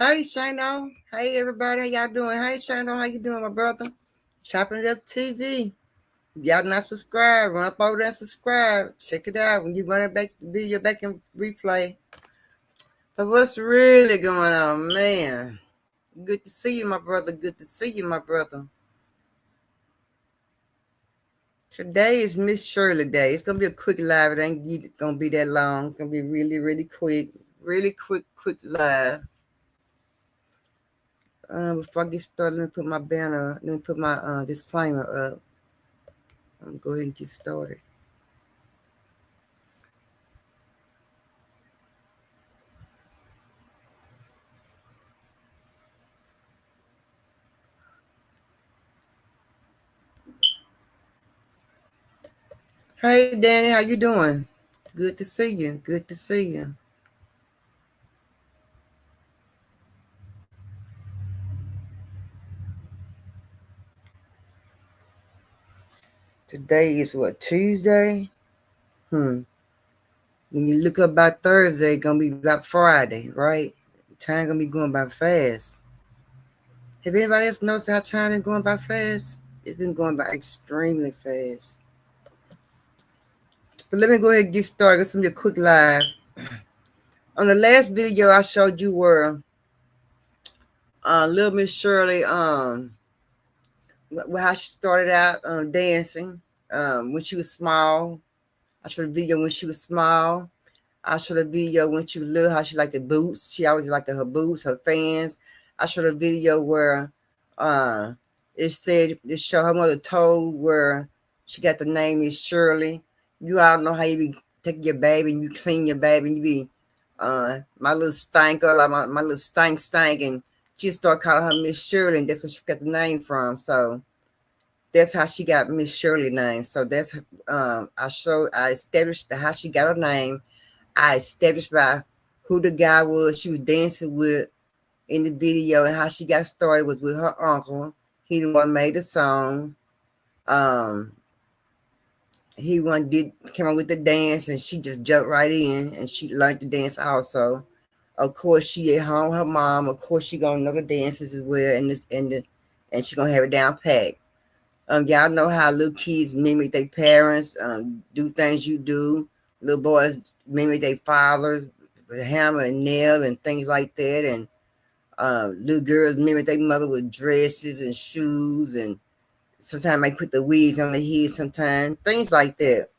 Hey, Shano. Hey, everybody. How y'all doing? Hey, Shano. How you doing, my brother? Chopping It Up TV. If y'all not subscribed, run up over there and subscribe. Check it out. When you run it back, the video back in replay. But what's really going on, man? Good to see you, my brother. Good to see you, my brother. Today is Miss Shirley Day. It's going to be a quick live. It ain't going to be that long. It's going to be really, really quick. Really quick live. Before I get started, let me put my banner, let me put my disclaimer up. I'm going to go ahead and get started. Hey, Danny, how you doing? Good to see you. Good to see you. Today is what, Tuesday? When you look up by Thursday, it's going to be about Friday, right? Time going to be going by fast. Have anybody else noticed how time is going by fast? It's been going by extremely fast. But let me go ahead and get started. It's going to be a quick live. On the last video I showed you where little Miss Shirley, how she started out dancing when she was small. I showed a video when she was small. I showed a video when she was little, how she liked the boots. She always liked her boots, her fans. I showed a video where it said, it showed her mother told where she got the name Miss Shirley. You all know how you be taking your baby and you clean your baby and you be my little stanker, like my little stank, and she started calling her Miss Shirley, and that's where she got the name from. So that's how she got Miss Shirley name. So that's I established how she got her name. I established by who the guy was she was dancing with in the video, and how she got started was with her uncle. He the one made the song. He came up with the dance, and she just jumped right in, and she learned to dance also. Of course, she at home, her mom. Of course, she gonna know the dances as well, and she gonna have it down packed. Y'all know how little kids mimic their parents, do things you do. Little boys mimic their fathers with hammer and nail and things like that, and little girls mimic their mother with dresses and shoes, and sometimes they put the wigs on their head, sometimes things like that.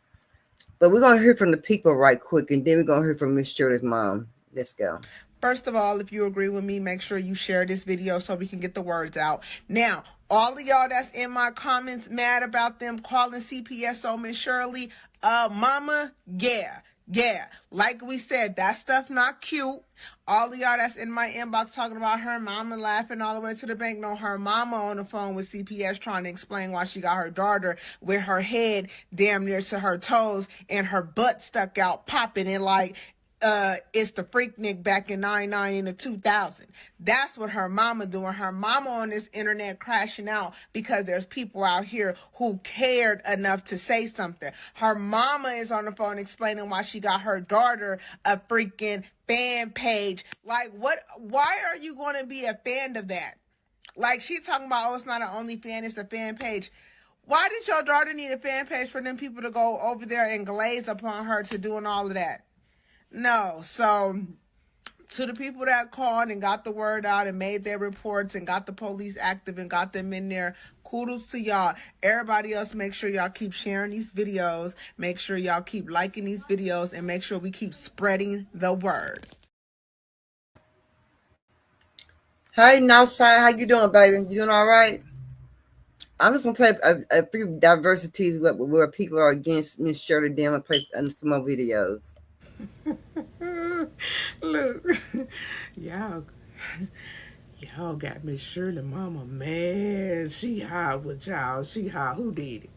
But we're gonna hear from the people right quick, and then we're gonna hear from Miss Shirley's mom. Let's go. First of all, if you agree with me, make sure you share this video so we can get the words out. Now, all of y'all that's in my comments mad about them calling CPS on Miss Shirley, mama, yeah. Like we said, that stuff not cute. All of y'all that's in my inbox talking about her mama laughing all the way to the bank. No, her mama on the phone with CPS trying to explain why she got her daughter with her head damn near to her toes and her butt stuck out popping and like it's the Freaknik back in 99 into 2000. That's what her mama doing. Her mama on this internet crashing out because there's people out here who cared enough to say something. Her mama is on the phone explaining why she got her daughter a freaking fan page. Like, what? Why are you going to be a fan of that? Like, she talking about, oh, it's not an OnlyFans, it's a fan page. Why did your daughter need a fan page for them people to go over there and glaze upon her to doing all of that? No, so to the people that called and got the word out and made their reports and got the police active and got them in there, kudos to y'all. Everybody else, make sure y'all keep sharing these videos. Make sure y'all keep liking these videos and make sure we keep spreading the word. Hey, Northside, how you doing, baby? You doing all right? I'm just gonna play a few diversities where people are against Miss Shirley. Then I'm gonna play some more videos. Look, y'all got Miss Shirley mama mad. She high with y'all. She high. Who did it?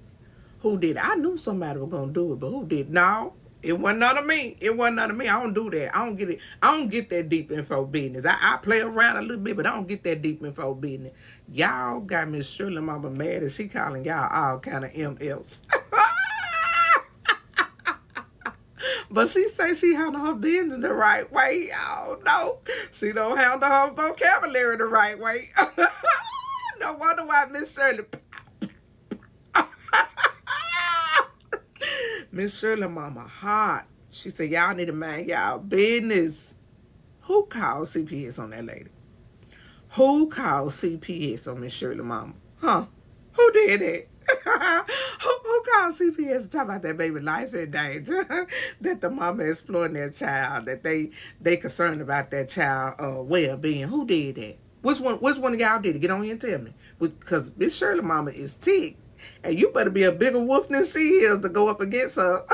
Who did it? I knew somebody was gonna do it, but who did? No, it wasn't none of me. It wasn't none of me. I don't do that. I don't get it. I don't get that deep info business. I play around a little bit, but I don't get that deep info business. Y'all got Miss Shirley mama mad, and she calling y'all all kind of MFs. But she say she handle her business the right way. I don't know. She don't handle her vocabulary the right way. No wonder why Miss Shirley. Miss Shirley mama hot. She said, y'all need to mind y'all business. Who called CPS on that lady? Who called CPS on Miss Shirley mama? Huh? Who did that? Who called CPS to talk about that baby life in danger? That the mama exploiting their child, that they concerned about that child well-being. Who did that? Which one of y'all did it? Get on here and tell me. Because Miss Shirley mama is ticked. And you better be a bigger wolf than she is to go up against her.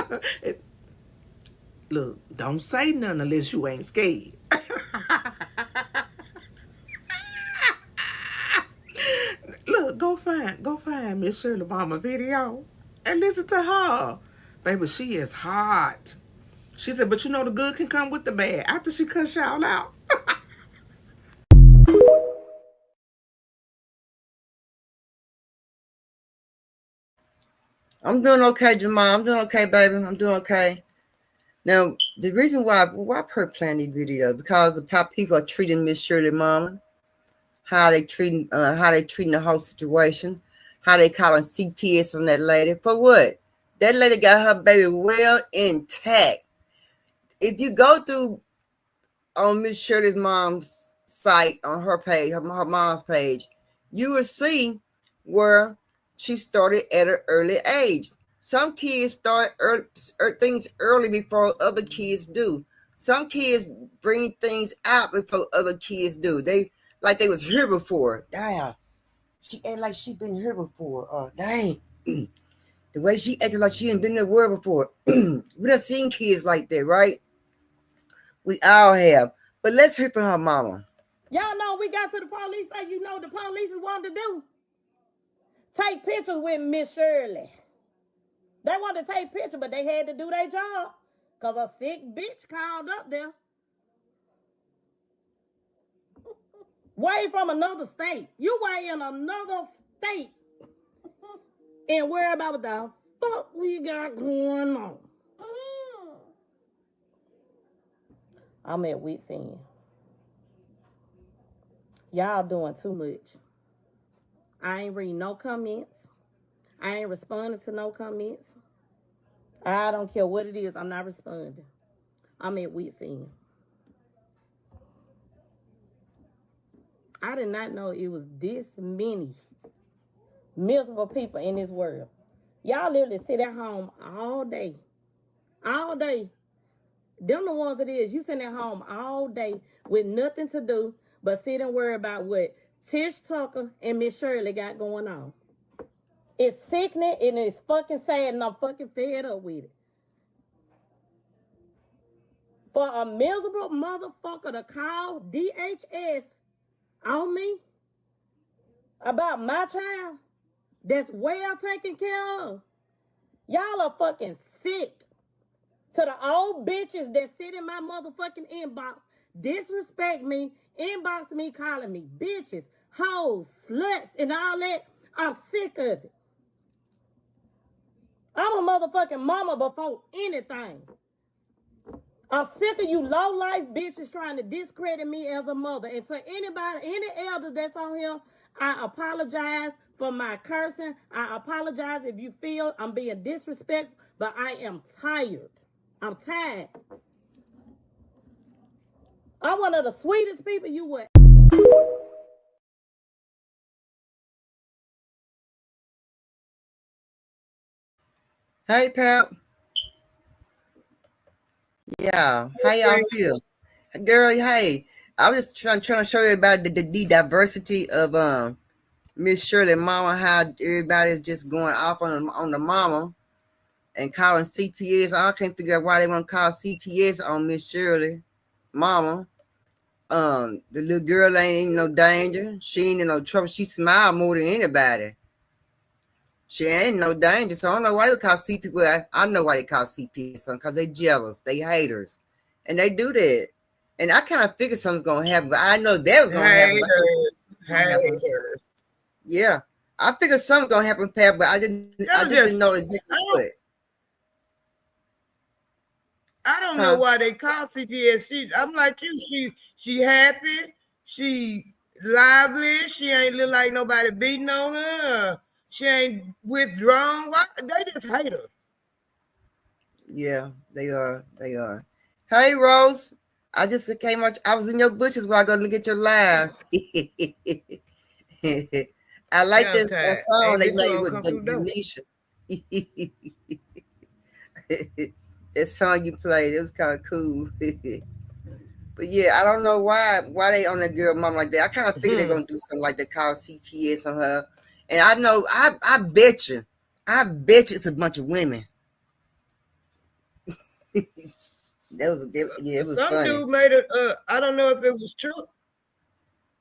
Look, don't say nothing unless you ain't scared. Look, go find Miss Shirley Mama video and listen to her. Baby, she is hot. She said, but you know the good can come with the bad. After she cuss y'all out. I'm doing okay, Jamal. I'm doing okay, baby. I'm doing okay. Now, the reason why I playing these videos because of how people are treating Miss Shirley Mama, how they treating the whole situation, how they calling CPS on that lady for what? That lady got her baby well intact. If you go through on Miss Shirley's mom's site on her page, her mom's page, you will see where she started at an early age. Some kids start things early before other kids do. Some kids bring things out before other kids do. They was here before. Damn, she act like she been here before. Oh, dang. The way she acted like she ain't been in the world before. We done seen kids like that, right? We all have. But let's hear from her mama. Y'all know we got to the police, like you know the police wanted to do? Take pictures with Miss Shirley. They wanted to take pictures, but they had to do their job. Because a sick bitch called up there. Way from another state. You way in another state. And worry about what the fuck we got going on. I'm at wit's end. Y'all doing too much. I ain't reading no comments. I ain't responding to no comments. I don't care what it is. I'm not responding. I'm at wit's end. I did not know it was this many miserable people in this world. Y'all literally sit at home all day. All day. Them the ones it is. You sitting at home all day with nothing to do but sit and worry about what Tish Tucker and Miss Shirley got going on. It's sickening and it's fucking sad and I'm fucking fed up with it. For a miserable motherfucker to call DHS on me about my child that's well taken care of. Y'all are fucking sick. To the old bitches that sit in my motherfucking inbox, disrespect me, inbox me, calling me bitches, hoes, sluts, and all that. I'm sick of it. I'm a motherfucking mama before anything. I'm sick of you low-life bitches trying to discredit me as a mother. And to anybody, any elder that's on here, I apologize for my cursing. I apologize if you feel I'm being disrespectful, but I am tired. I'm tired. I'm one of the sweetest people you would. Hey, Pep. Yeah. How y'all feel? Girl, hey. I was just trying to show you about the diversity of Miss Shirley Mama, how everybody's just going off on the mama and calling CPS. I can't figure out why they want to call CPS on Miss Shirley Mama. The little girl ain't in no danger. She ain't in no trouble. She smiled more than anybody. She ain't in no danger. So I don't know why they call CPS. I know why they call CPS on, because they jealous. They haters. And they do that. And I kind of figured something's going to happen, but I know that was going to happen. Haters. Yeah. I figured something's going to happen, Pat, but I just didn't know exactly what. don't know why they call CPS. I'm like you. She happy. She lively. She ain't look like nobody beating on her. She ain't withdrawn. Why? They just hate her. Yeah, they are. They are. Hey, Rose. I just came out. I was in your butchers while I go look at your live. I like this song they made with Denisha. That song you played, it was kind of cool. But yeah, I don't know why they on that girl mom like that. I kind of figured they're gonna do something like they call CPS on her. And I know, I bet you it's a bunch of women. It was Some funny. dude made it. I don't know if it was true.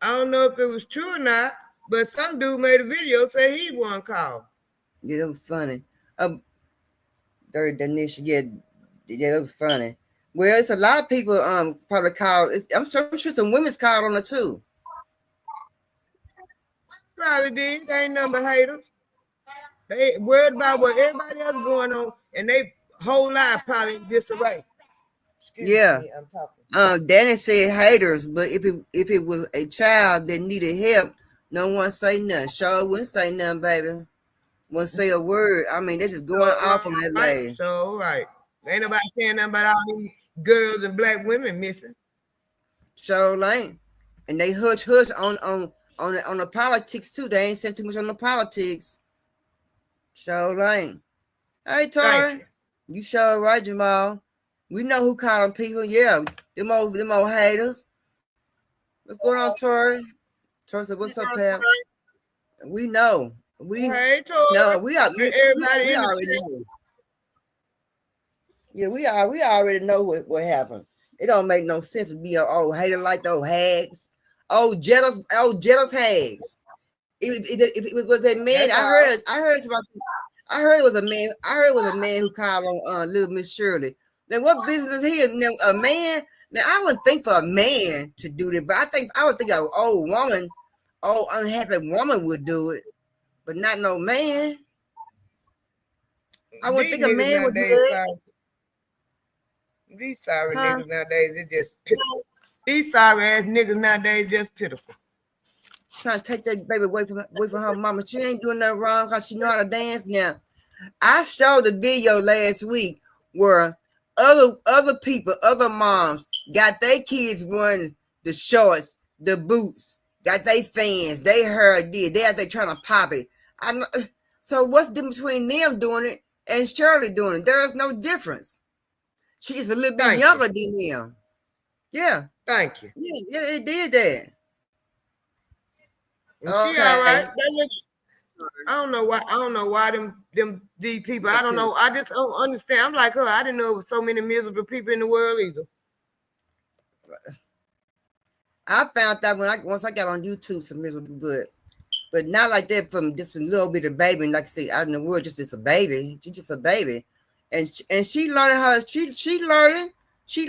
I don't know if it was true or not, but some dude made a video say he won call. Yeah, it was funny. Dirty Denisha, yeah, that was funny. Well, it's a lot of people probably called. I'm sure some women's called on her too. Probably did. They ain't nothing but haters. They worried about what everybody else going on, and they whole life probably disarray. Yeah. Me, I'm talking. Danny said haters, but if it was a child that needed help, no one say nothing. Sure wouldn't say nothing, baby. Wouldn't say a word. I mean, they're just going off on that lady. So right. Ain't nobody saying nothing about all these girls and black women missing. Sure ain't. And they hush on the politics too. They ain't saying too much on the politics. Sure ain't. Hey, Tori. You sure right, Jamal. We know who calling people. Yeah, them old haters. What's going on, Tori? Tori said, "What's up, Pam?" We know. Hey, Tori. No, we are. Everybody we already know. Yeah, we already know what happened. It don't make no sense to be an old hater like those hags, old jealous hags. If it was a man, I heard it was a man. I heard it was a man who called on little Miss Shirley. Then what business is he? A man? Now I wouldn't think for a man to do that, but I would think an old woman, old unhappy woman would do it, but not no man. I wouldn't think a man would do it. These sorry niggas nowadays, it just pitiful. These sorry ass niggas nowadays just pitiful. Trying to take that baby away from her mama. She ain't doing nothing wrong because she know how to dance now. I showed the video last week where other people, other moms got their kids wearing the shorts, the boots, got their fans, they heard did. They out there trying to pop it. So what's the difference between them doing it and Shirley doing it? There is no difference. She's just a little bit younger than them. Yeah. Thank you. Yeah, it did that. Okay. She all right. I don't know why these people. I don't know. I just don't understand. I'm like her. I didn't know there was so many miserable people in the world either. I found out once I got on YouTube some miserable, but not like that from just a little bit of baby. And like I say, out in the world, just a baby. She's just a baby, and she learning her. She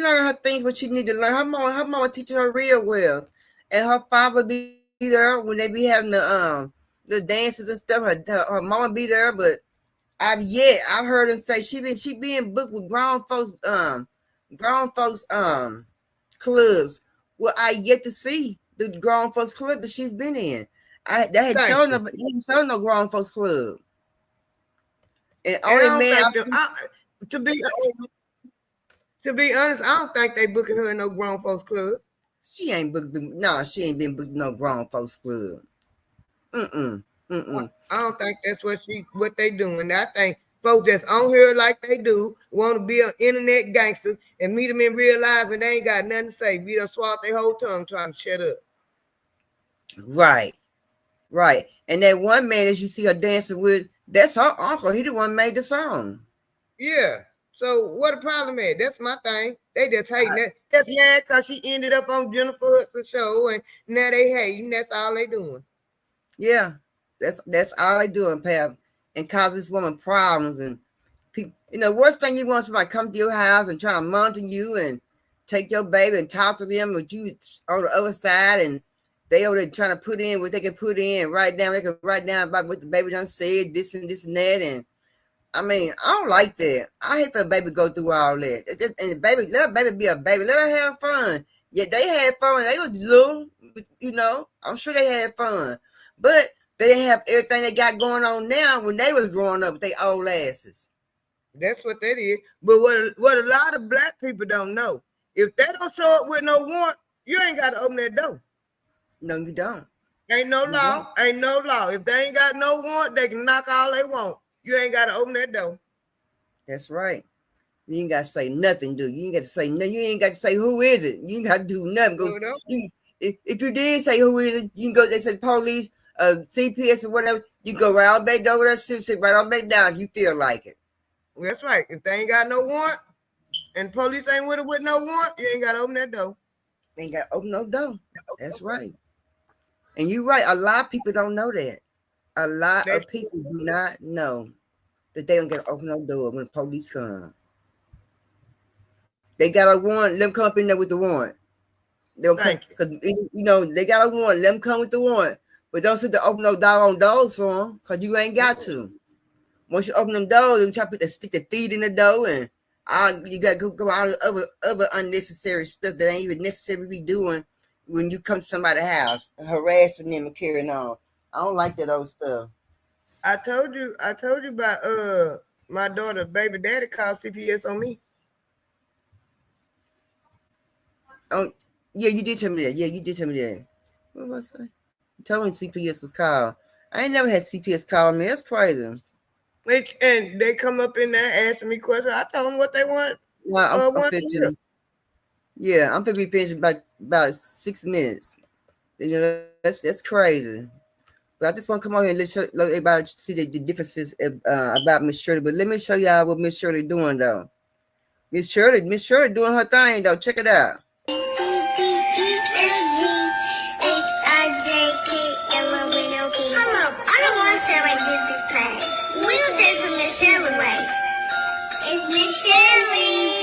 learning her things, but she need to learn. Her mama teaching her real well, and her father be there when they be having the dances and stuff. Her mama be there, but I've heard her say she being booked with grown folks clubs. Well, I yet to see the grown folks club that she's been in. They had shown no grown folks club. And only man to be honest, I don't think they booking her in no grown folks club. She ain't booked. No, she ain't been booked no grown folks club. I don't think that's what they doing. I think folks that's on here like they do want to be an internet gangster and meet them in real life and they ain't got nothing to say. Be done swat their whole tongue trying to shut up. Right. And that one man that you see her dancing with, that's her uncle. He the one made the song. Yeah. So what the problem is? That's my thing. They just hating that. That's mad because she ended up on Jennifer Hudson's show and now they hating. That's all they doing. Yeah. That's all they doing, Pam. And cause this woman problems and people. Worst thing you want somebody come to your house and try to monitor you and take your baby and talk to them with you on the other side and they over there trying to put in what they can put in, they can write down about what the baby done said, this and that, and I mean, I don't like that. I hate for a baby go through all that. And the baby, let a baby be a baby. Let her have fun. Yeah, they had fun. They was little, I'm sure they had fun. But they didn't have everything they got going on now when they was growing up with their old asses. That's what that is. But what a lot of black people don't know, if they don't show up with no warrant, you ain't got to open that door. No, you don't. Ain't no law. Ain't no law. If they ain't got no warrant, they can knock all they want. You ain't got to open that door. That's right. You ain't got to say nothing, dude. You ain't got to say nothing. You ain't got to say who is it. You ain't got to do nothing. If you did say who is it, you can go. They said police, CPS or whatever. You go right on back over there, sit right on back down if you feel like it. That's right. If they ain't got no warrant and police ain't with no warrant, you ain't got to open that door. They ain't got to open no door. That's right. And you're right. A lot of people don't know that. A lot of people do not know that they don't get to open no door when the police come. They got a warrant. Let them come up in there with the warrant. They'll come because they got a warrant. Let them come with the warrant, but don't sit to open no doggone doors for them because you ain't got to. Once you open them doors, they try to stick their feet in the door, and you got to go out other unnecessary stuff that ain't even necessary to be doing when you come to somebody's house, harassing them and carrying on. I don't like that old stuff. I told you about my daughter's baby daddy called CPS on me. Oh, yeah, you did tell me that. Yeah, you did tell me that. What was I saying? You told me CPS was called. I ain't never had CPS call me. That's crazy. And they come up in there asking me questions. I told them what they want. Well, I'm finishing. Yeah, I'm gonna be finished about 6 minutes. That's crazy. But I just want to come over here and let everybody see the differences about Miss Shirley. But let me show y'all what Miss Shirley doing though. Miss Shirley doing her thing though. Check it out. Hello, I don't want to sound like this time. We don't say to Miss Shirley way. It's Miss Shirley.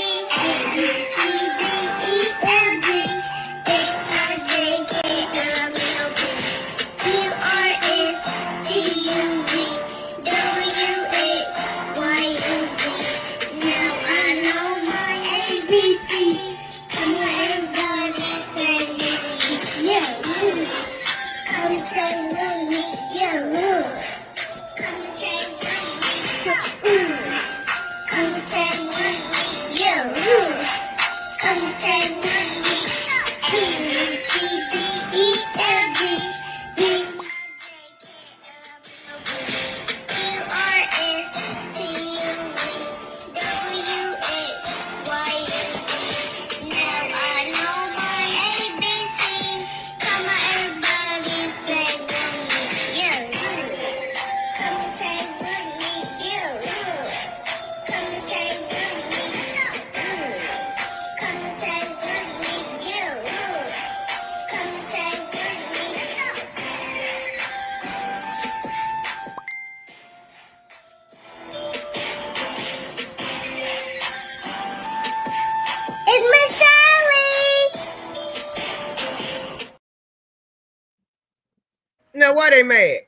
Now, why they mad?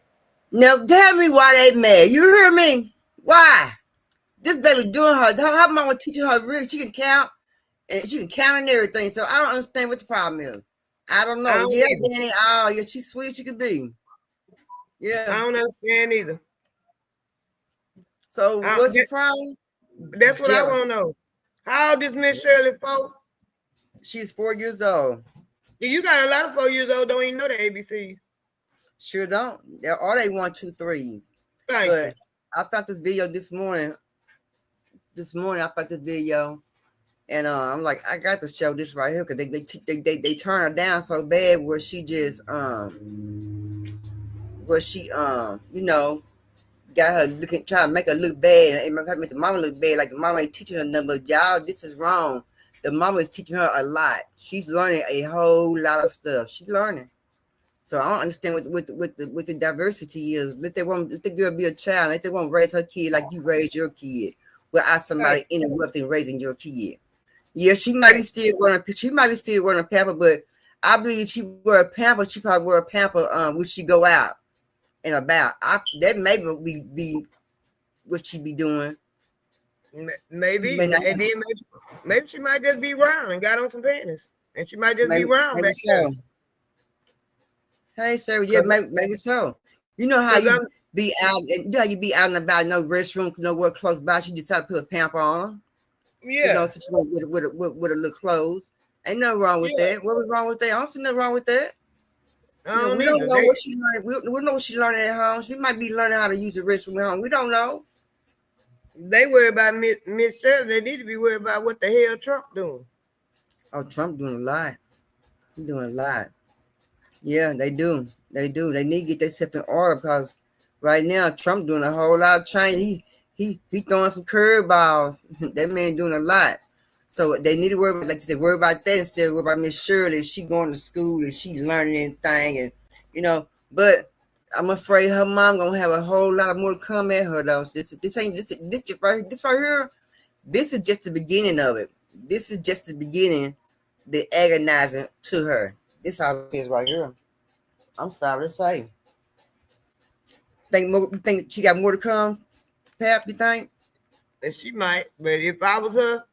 Now, tell me why they mad. You hear me? Why? This baby doing her mama teaching her real. She can count, and she can count and everything. So I don't understand what the problem is. I don't know. Yeah, Danny. Oh, yeah, she's sweet. She could be. Yeah. I don't understand either. So what's the problem? That's what I want to know. How old is Miss Shirley 4? She's 4 years old. You got a lot of 4 years old don't even know the ABCs. Sure don't. They're all they 1, 2, 3s. But I found this video this morning. I found this video, and I'm like, I got to show this right here because they turn her down so bad where she just got her looking, trying to make her look bad and make the mama look bad, like the mama ain't teaching her number. Y'all, this is wrong. The mama is teaching her a lot. She's learning a whole lot of stuff. She's learning. So I don't understand what the diversity is. Let the girl be a child. Let the one raise her kid like you raised your kid, without somebody interrupting raising your kid. Yeah, she might be still wearing a pamper, but I believe if she wear a pamper, she probably wear a pamper when she go out and about. That maybe be what she be doing. Maybe, May not, and then maybe she might just be round and got on some panties, and she might just be round maybe back there. so. Hey, sir, yeah, Cause, maybe so. You know how 'cause you I'm, be out, you know how you be out and about, no restroom, nowhere close by. She decided to put a pamper on, yeah, so she went with a little clothes. Ain't nothing wrong with yeah. that. What was wrong with that? I don't see nothing wrong with that. I don't We don't either. know what she learned. We don't know what she learning at home. She might be learning how to use the restroom at home. We don't know. They worry about Miss Shirley. They need to be worried about what the hell Trump doing. Oh, Trump doing a lot. He doing a lot. Yeah, they do. They do. They need to get themselves in order because right now Trump doing a whole lot of change. He throwing some curveballs. That man doing a lot. So they need to worry about, like you said, worry about that instead of worry about Miss Shirley. Is she going to school and she learning anything and but I'm afraid her mom gonna have a whole lot of more to come at her though. This ain't this right here. This is just the beginning of it. This is just the beginning, the agonizing to her. This all it is right here. I'm sorry to say. Think she got more to come, Pap? You think? And she might, but if I was her,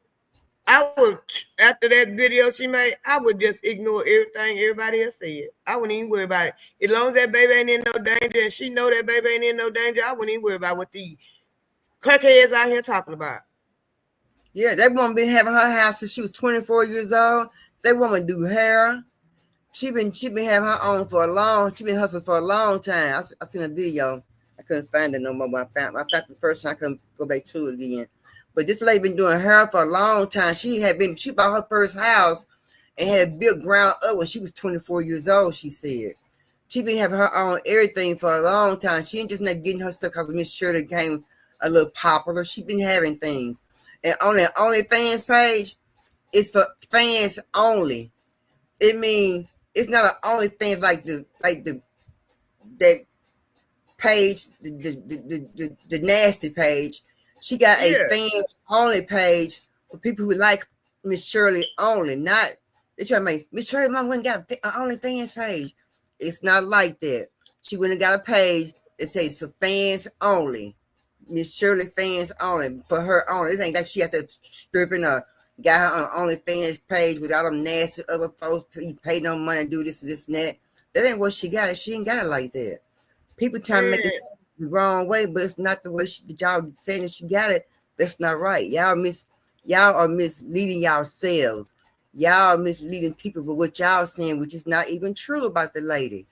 I would, after that video she made, I would just ignore everything everybody else said. I wouldn't even worry about it. As long as that baby ain't in no danger and she know that baby ain't in no danger, I wouldn't even worry about what the crackheads out here talking about. Yeah, that woman been having her house since she was 24 years old. That woman do hair. She been having her own for a long. She been hustling for a long time. I seen a video. I couldn't find it no more. But I found the first time. I couldn't go back to it again. But this lady been doing hair for a long time. She bought her first house and had built ground up when she was 24 years old. She said she been having her own everything for a long time. She ain't just not getting her stuff because Miss Shirley came a little popular. She been having things, and on that OnlyFans page, it's for fans only. It mean it's not an OnlyFans like the that page, the nasty page. She got a Yeah. fans only page for people who like Miss Shirley only. Not they try to make Miss Shirley mom went and got an OnlyFans page. It's not like that. She went and got a page that says for fans only. Miss Shirley fans only for her only. This ain't like she had to stripping or got her on OnlyFans page with all them nasty other folks. Pay no money to do this and that. That ain't what she got. She ain't got it like that. People trying to make it the wrong way, but it's not the way y'all saying that she got it. That's not right. Y'all are misleading yourselves. Y'all are misleading people with what y'all saying, which is not even true about the lady.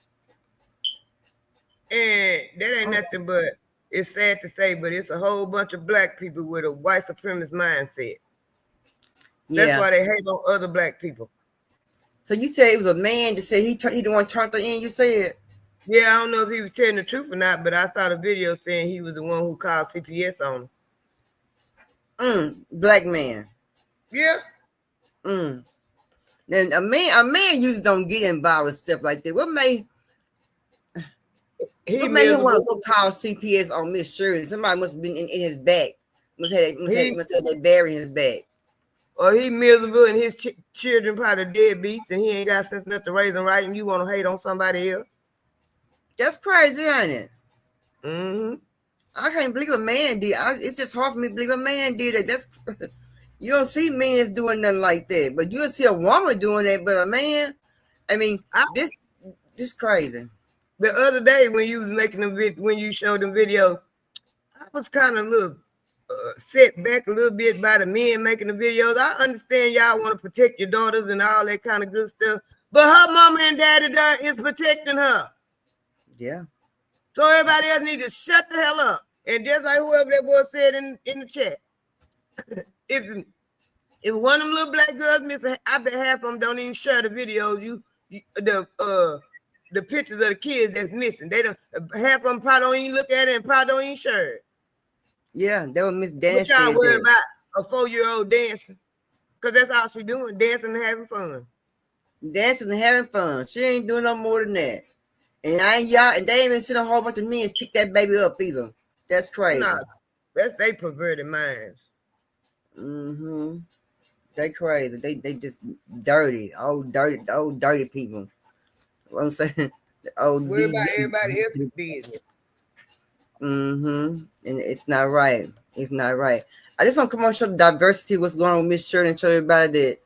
And that ain't nothing but, it's sad to say, but it's a whole bunch of black people with a white supremacist mindset. That's Yeah. why they hate on other black people. So you said it was a man that said he the one turned her in, you said? Yeah, I don't know if he was telling the truth or not, but I saw the video saying he was the one who called CPS on him. Black man. Yeah. Then a man usually don't get involved with stuff like that. What made him want to go call CPS on Miss Shirley? Somebody must have been in his back. Must have that bear in his back. Or he miserable and his children probably deadbeats and he ain't got sense enough to raise them right, and you want to hate on somebody else. That's crazy, ain't it? Mm-hmm. I can't believe a man did. It's just hard for me to believe a man did it. That's you don't see men doing nothing like that, but you'll see a woman doing that. But a man, I mean, this crazy. The other day when you was making when you showed them video, I was kind of a little set back a little bit by the men making the videos. I understand y'all want to protect your daughters and all that kind of good stuff, but her mama and daddy is protecting her. Yeah. So everybody else need to shut the hell up. And just like whoever that boy said in the chat, if one of them little black girls missing, I bet half of them don't even share the videos. The pictures of the kids that's missing. They don't. Half of them probably don't even look at it and probably don't even share it. Yeah, that was Miss Dance. What y'all worry about a 4-year-old dancing? Because that's all she doing, dancing and having fun. Dancing and having fun. She ain't doing no more than that. And they ain't even seen a whole bunch of men pick that baby up either. That's crazy. Nah, that's they perverted minds. Mm-hmm. They crazy. They just dirty. Old dirty people. What I'm saying, worry about everybody else's business. Mm-hmm. And it's not right. It's not right. I just want to come on and show the diversity of what's going on with Miss Shirley and show everybody that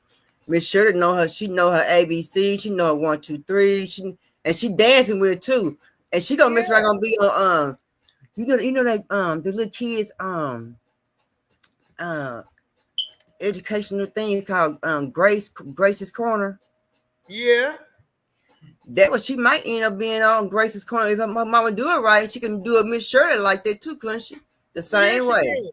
Miss Shirley know her. She know her ABC. She know her 1, 2, 3. She dancing with it too. And she gonna miss right gonna be on you know that the little kids educational thing called Grace's Corner. Yeah. That what she might end up being on Grace's Corner. If her mama do it right, she can do a Miss Shirley like that too, couldn't she? The same way.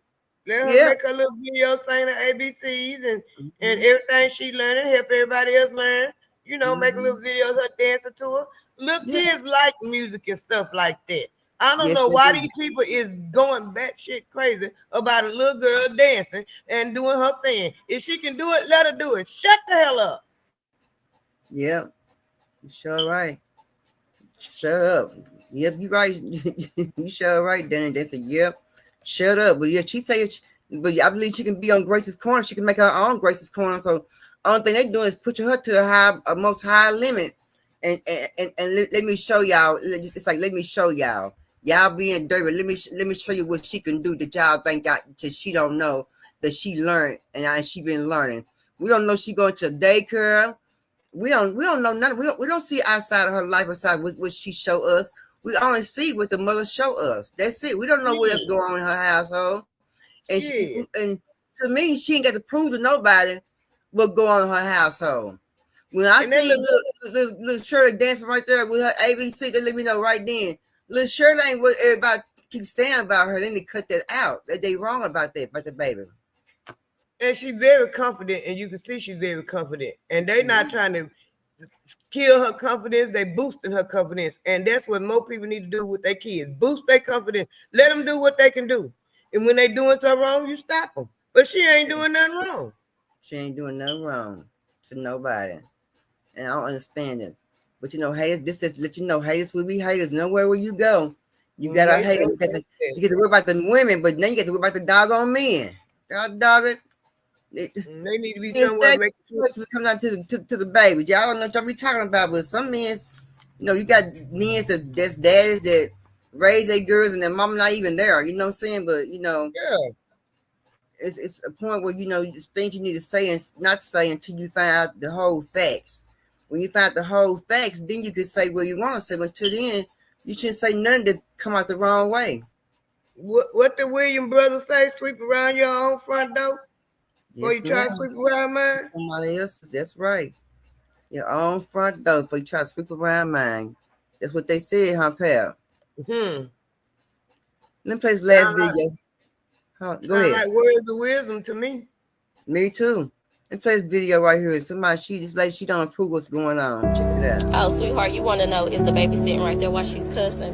Let her make a little video saying the ABCs and everything she learned and help everybody else learn. You know, make a little video of her dancing to her. Little kids like music and stuff like that. I don't know why these people is going batshit crazy about a little girl dancing and doing her thing. If she can do it, let her do it. Shut the hell up. Yeah, you sure right. Shut up. Yep, you right. You sure right, Danny. They said, yep. Shut up. But yeah, she say, but I believe she can be on Grace's Corner. She can make her own Grace's Corner. So only thing they're doing is pushing her to a most high limit. And let me show y'all. It's like, let me show y'all. Y'all being dirty. Let me show you what she can do that y'all think that she don't know that she learned and she been learning. We don't know she going to daycare. We don't know nothing. We don't see outside of her life outside what she show us. We only see what the mother show us. That's it. We don't know what else going on in her household. And and to me, she ain't got to prove to nobody what go on in her household. When I see little Shirley dancing right there with her ABC, they let me know right then. Little Shirley ain't what everybody keeps saying about her. They need to cut that out. They wrong about that, about the baby. And she's very confident, and you can see she's very confident. And they not trying to kill her confidence. They boosting her confidence. And that's what more people need to do with their kids. Boost their confidence. Let them do what they can do. And when they doing something wrong, you stop them. But she ain't doing nothing wrong. She ain't doing nothing wrong to nobody. And I don't understand it. But you know, haters, this is let you know, haters will be haters. Nowhere where you go, you got to hate. You get to worry about the women, but now you get to worry about the doggone men. Dog it. They need to be somewhere making sure we come down to the baby. Y'all don't know what y'all be talking about, but some men, you know, you got men that's daddies that raise their girls and their mom not even there. You know what I'm saying? But you know, it's a point where you know things you need to say and not say until you find out the whole facts. When you find the whole facts, then you can say what you want to say. But until then, you shouldn't say nothing that come out the wrong way. What the Williams brothers say? Sweep around your own front door before you try to sweep around mine. Somebody else's. That's right. Your own front door before you try to sweep around mine. That's what they said, huh, pal? Let me play this last video. Go ahead. Like words of wisdom to me. Me too. Let's play this video right here. This lady, she don't approve what's going on. Check it out. Oh, sweetheart, you want to know, is the baby sitting right there while she's cussing?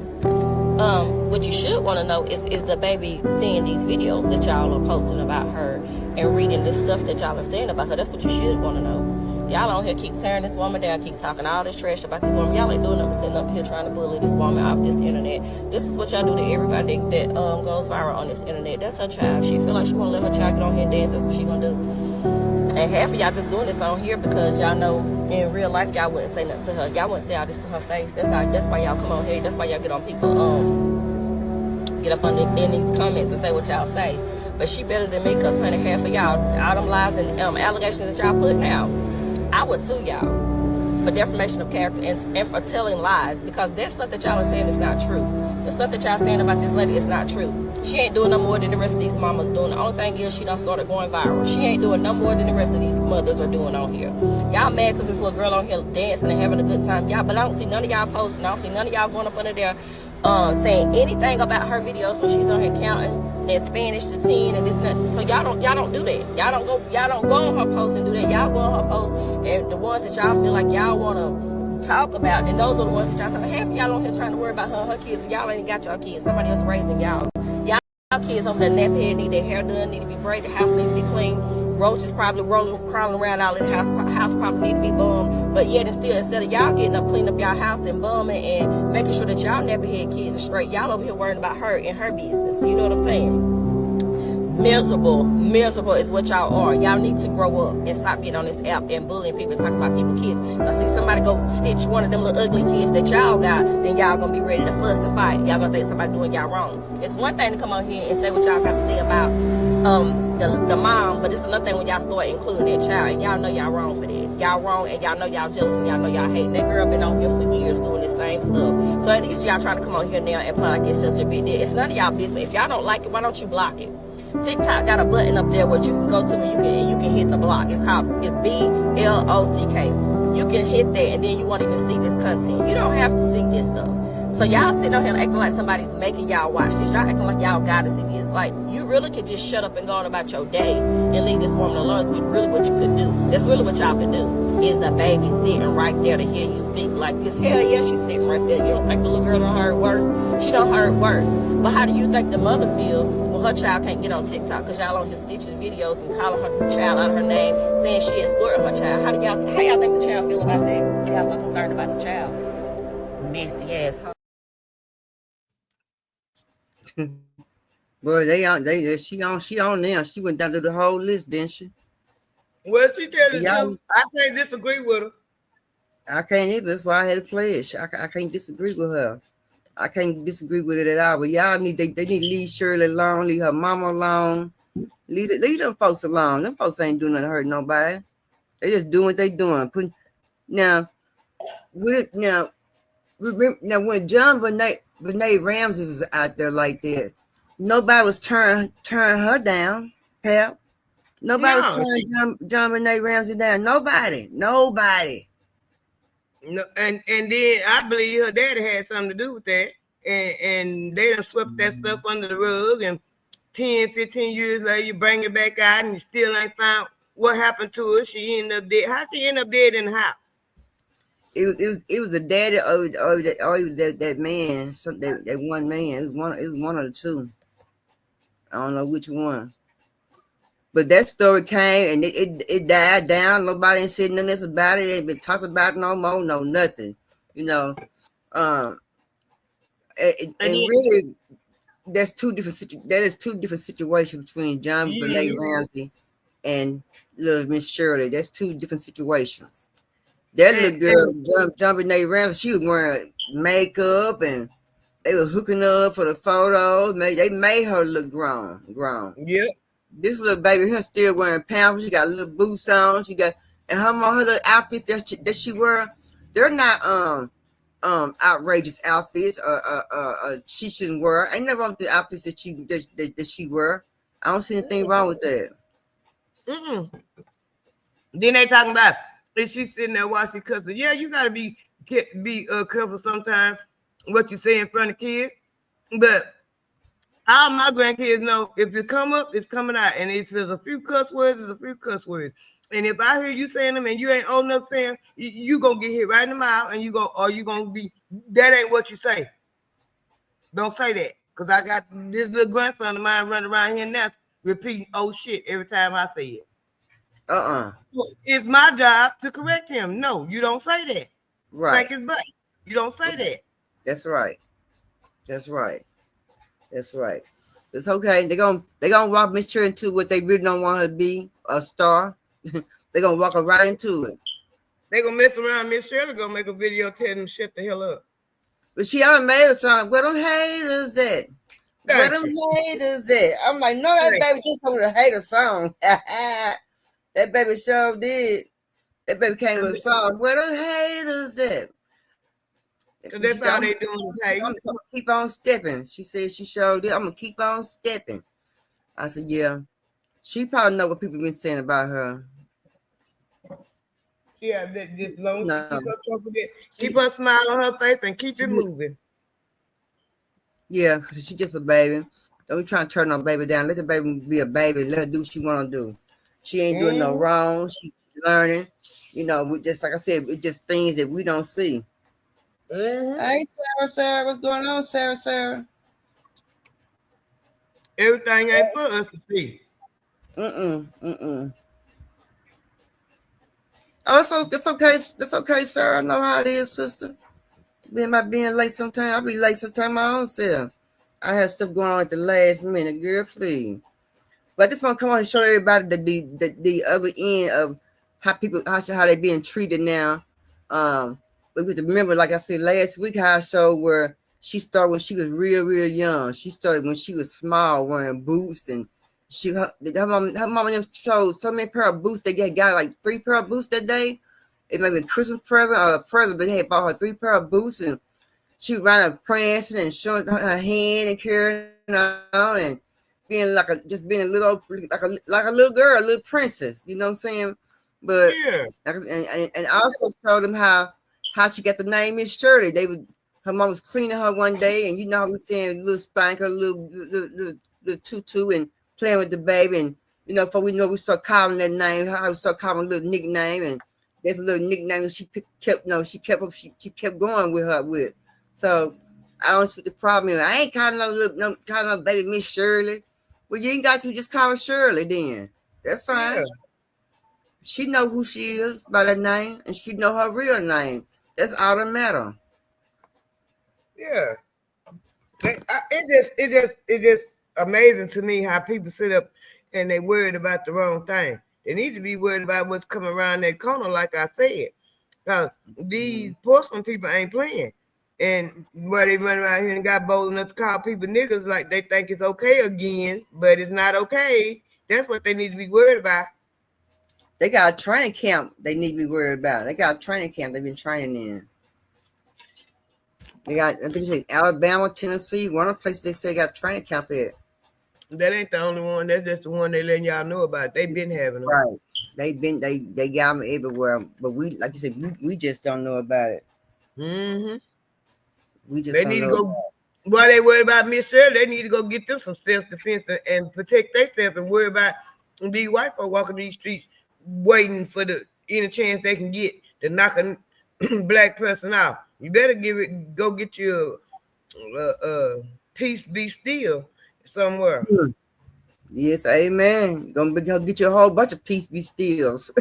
What you should want to know is the baby seeing these videos that y'all are posting about her and reading this stuff that y'all are saying about her. That's what you should want to know. Y'all on here keep tearing this woman down, keep talking all this trash about this woman. Y'all ain't doing nothing sitting up here trying to bully this woman off this internet. This is what y'all do to everybody that goes viral on this internet. That's her child. She feel like she want to let her child get on here and dance. That's what she gonna do. And half of y'all just doing this on here because y'all know in real life y'all wouldn't say nothing to her. Y'all wouldn't say all this to her face. That's why y'all come on here. That's why y'all get on people get up in these comments and say what y'all say. But she better than me because honey, half of y'all, all them lies and allegations that y'all putting out, I would sue y'all for defamation of character and for telling lies because that stuff that y'all are saying is not true. The stuff that y'all saying about this lady is not true. She ain't doing no more than the rest of these mamas doing. The only thing is she done started going viral. She ain't doing no more than the rest of these mothers are doing on here. Y'all mad because this little girl on here dancing and having a good time. Y'all, but I don't see none of y'all posting. I don't see none of y'all going up under there saying anything about her videos when she's on here counting and Spanish to 10 and this and that. So y'all don't do that. Y'all don't go on her post and do that. Y'all go on her post and the ones that y'all feel like y'all want to talk about, and those are the ones that y'all say, half of y'all on here trying to worry about her and her kids, and y'all ain't got y'all kids. Somebody else raising y'all. Y'all kids over there nappy, need their hair done, need to be braided, the house need to be clean. Roaches probably crawling around all in the house probably need to be bummed. But yet and still, instead of y'all getting up, cleaning up y'all house and bumming and making sure that y'all nappy head kids are straight, y'all over here worrying about her and her business. You know what I'm saying? Miserable is what y'all are. Y'all need to grow up and stop getting on this app and bullying people, talking about people's kids. I see somebody go stitch one of them little ugly kids that y'all got, then y'all gonna be ready to fuss and fight. Y'all gonna think somebody doing y'all wrong. It's one thing to come on here and say what y'all got to say about the mom, but it's another thing when y'all start including that child, and y'all know y'all wrong for that. Y'all wrong, and y'all know y'all jealous, and y'all know y'all hating. That girl been on here for years doing the same stuff. So at least y'all trying to come on here now and play like it's such a big deal. It's none of y'all business. If y'all don't like it, why don't you block it? TikTok got a button up there where you can go to and you can hit the block. It's BLOCK. You can hit that, and then you won't even see this content. You don't have to see this stuff. So y'all sitting on here acting like somebody's making y'all watch this. Y'all acting like y'all gotta see this. Like, you really could just shut up and go on about your day and leave this woman alone. It's really what you could do. That's really what y'all could do. Is a baby sitting right there to hear you speak like this. Hell yeah, she's sitting right there. You don't think the little girl done heard worse? She done heard worse. But how do you think the mother feel when her child can't get on TikTok? Because y'all on his stitches videos and calling her child out of her name, saying she exploiting her child. How y'all think the child feel about that? Y'all so concerned about the child. Messy ass. Boy, she on now. She went down to the whole list, didn't she? Well, she tell the truth. I can't disagree with her. I can't either. That's why I had to play it. I can't disagree with her. I can't disagree with it at all. But y'all need they need to leave Shirley alone, leave her mama alone, leave them folks alone. Them folks ain't doing nothing to hurt nobody. They just doing what they doing. Now when John Benet Ramsey was out there like that, nobody was turning her down, Pep. Nobody was turning John Benet Ramsey down. Nobody. No, and then I believe her daddy had something to do with that. And they done swept that stuff under the rug, and 10, 15 years later, you bring it back out, and you still ain't found what happened to her. She ended up dead. How she end up dead in the house? It was a daddy or that man. That one man. It was one of the two. I don't know which one. But that story came and it died down. Nobody ain't said nothing else about it. It ain't been talked about no more. No nothing. And really, that is two different situations between John Benet Ramsey and little Miss Shirley. That's two different situations. That little girl, John Benet Ramsey, she was wearing makeup and they were hooking her up for the photos. They made her look grown. Yep. This little baby here still wearing pampers. She got little boots on. And her little outfits that she wear, they're not outrageous outfits or she shouldn't wear. Ain't nothing wrong with the outfits that she wear. I don't see anything wrong with that. Then they talking about if she's sitting there while she cussing. Yeah, you gotta be careful sometimes what you say in front of kids. But all my grandkids know if it come up, it's coming out. And if there's a few cuss words, there's a few cuss words. And if I hear you saying them and you ain't old enough saying, you gonna get hit right in the mouth, and you gonna be, that ain't what you say. Don't say that. Because I got this little grandson of mine running around here now repeating old shit every time I say it. It's my job to correct him. No, you don't say that. Right. Like his butt. You don't say that. That's right. It's okay. They're gonna walk Miss Shirley into what they really don't want her to be, a star. They're gonna walk her right into it. They're gonna mess around. Miss Shirley gonna make a video telling them shut the hell up. But she already made a song. Where them haters at? Where them haters at? I'm like, no, that baby just come with a hater song. That baby sure did. That baby came with a song. Where them haters at? So that's how they doing. I'm gonna keep on stepping. She said she showed it. I'm gonna keep on stepping. I said, yeah. She probably know what people been saying about her. Yeah, just long keep her smile on her face and keep it moving. Yeah, because she's just a baby. Don't be trying to turn no baby down. Let the baby be a baby. Let her do what she want to do. She ain't doing no wrong. She's learning. We just, like I said, it's just things that we don't see. Hey, Sarah, what's going on, Sarah? Everything ain't for us to see. Oh, so it's okay. That's okay, Sarah. I know how it is, sister. Being late sometimes. I'll be late sometimes my own self. I have stuff going on at the last minute, girl, please. But I just want to come on and show everybody the other end of how people how they being treated now. But we have to remember, like I said last week, how I showed where she started when she was real young. She started when she was small, wearing boots, and her mama showed so many pair of boots. They got like 3 pair of boots that day. It may be a Christmas present or a present, but they had bought her 3 pair of boots, and she was running prancing and showing her hand and carrying on and being like being a little like a little girl, a little princess. You know what I'm saying? But Yeah. and I also showed them how she got the name Miss Shirley. Her mom was cleaning her one day, and you know how we saying little stanker, little tutu, and playing with the baby, and you know before we know we start calling that name, how we start calling a little nickname, and there's a little nickname that she kept going with her with. So I don't see the problem. I ain't calling no baby Miss Shirley. Well, you ain't got to just call her Shirley then. That's fine. Yeah. She know who she is by that name, and she know her real name. That's all that matter. Yeah. It just amazing to me how people sit up and they worried about the wrong thing. They need to be worried about what's coming around that corner, like I said. Because these porcelain people ain't playing. And where they run around here and got bold enough to call people niggas like they think it's okay again, but it's not okay. That's what they need to be worried about. They got a training camp they need to be worried about. They got a training camp they've been training in. They got, I think it's Alabama, Tennessee, one of the places they say they got a training camp at. That ain't the only one. That's just the one they letting y'all know about. They been having them. Right. They got them everywhere. But we, like you said, we just don't know about it. Mm-hmm. We just they don't need know. To go. While they worry about Miss Shirley, they need to go get them some self-defense and protect themselves and worry about these white folk walking these streets waiting for any chance they can get to knock a black person out. You better go get your peace be still somewhere. Yes, amen. Gonna get you a whole bunch of peace be stills.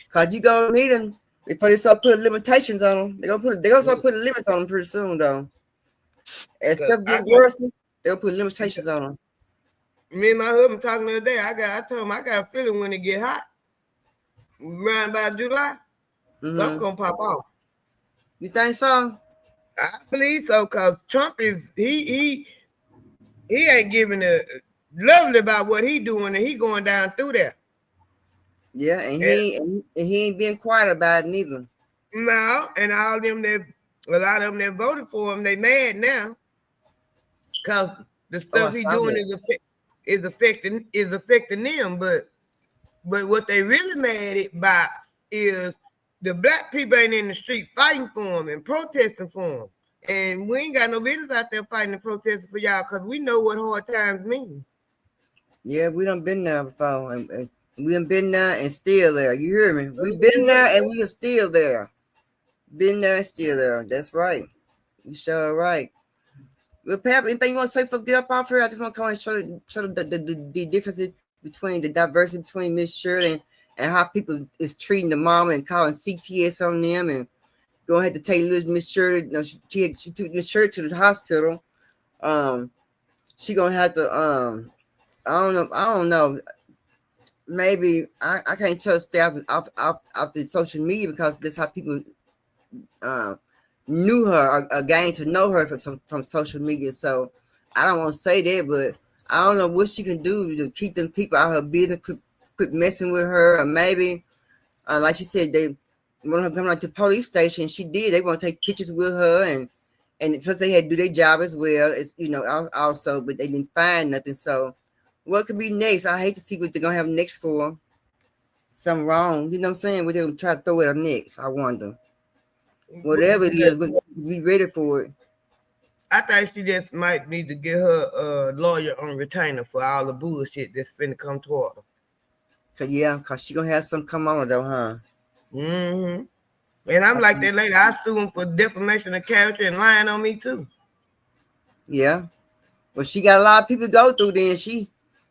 Cause you gonna need them before they start putting limitations on them. They're gonna start putting limits on them pretty soon though. As stuff get worse, they'll put limitations on them. Me and my husband talking the other day. I told him I got a feeling when it get hot, around about July, something gonna pop off. You think so? I believe so, cause Trump is he ain't giving a lovely about what he doing, and he going down through there. Yeah, and he ain't being quiet about it neither. No, and all them a lot of them that voted for him, they mad now, cause the stuff he doing is affecting them. But what they really mad about is the black people ain't in the street fighting for him and protesting for him. And we ain't got no business out there fighting and protesting for y'all because we know what hard times mean. Yeah, we done been there before. And we done been there and still there. You hear me? We've been there and we are still there. Been there and still there. That's right. You sure right. Well, Pap, anything you want to say for get up off here? I just want to come and show the differences between the diversity between Miss Shirley and how people is treating the mama and calling CPS on them and going ahead to take little Miss Shirley. You know, she took Miss Shirley to the hospital. She gonna have to I don't know. Maybe I can't tell stay off the social media because that's how people knew her or gained to know her from social media. So I don't want to say that, but I don't know what she can do to keep them people out of her business, quit messing with her, or maybe like she said, they want her to come to the police station. She did. They want to take pictures with her, and plus they had to do their job as well. It's also, but they didn't find nothing. So what could be next? I hate to see what they're gonna have next for. Something wrong, you know what I'm saying? What they're gonna try to throw at her next. I wonder. Whatever it is, be ready for it. I think she just might need to get her lawyer on retainer for all the bullshit that's finna come toward her. Cause she gonna have some come on her though, huh? Mm-hmm. And I'm like that lady. I sue him for defamation of character and lying on me too. Yeah. Well, she got a lot of people to go through. Then she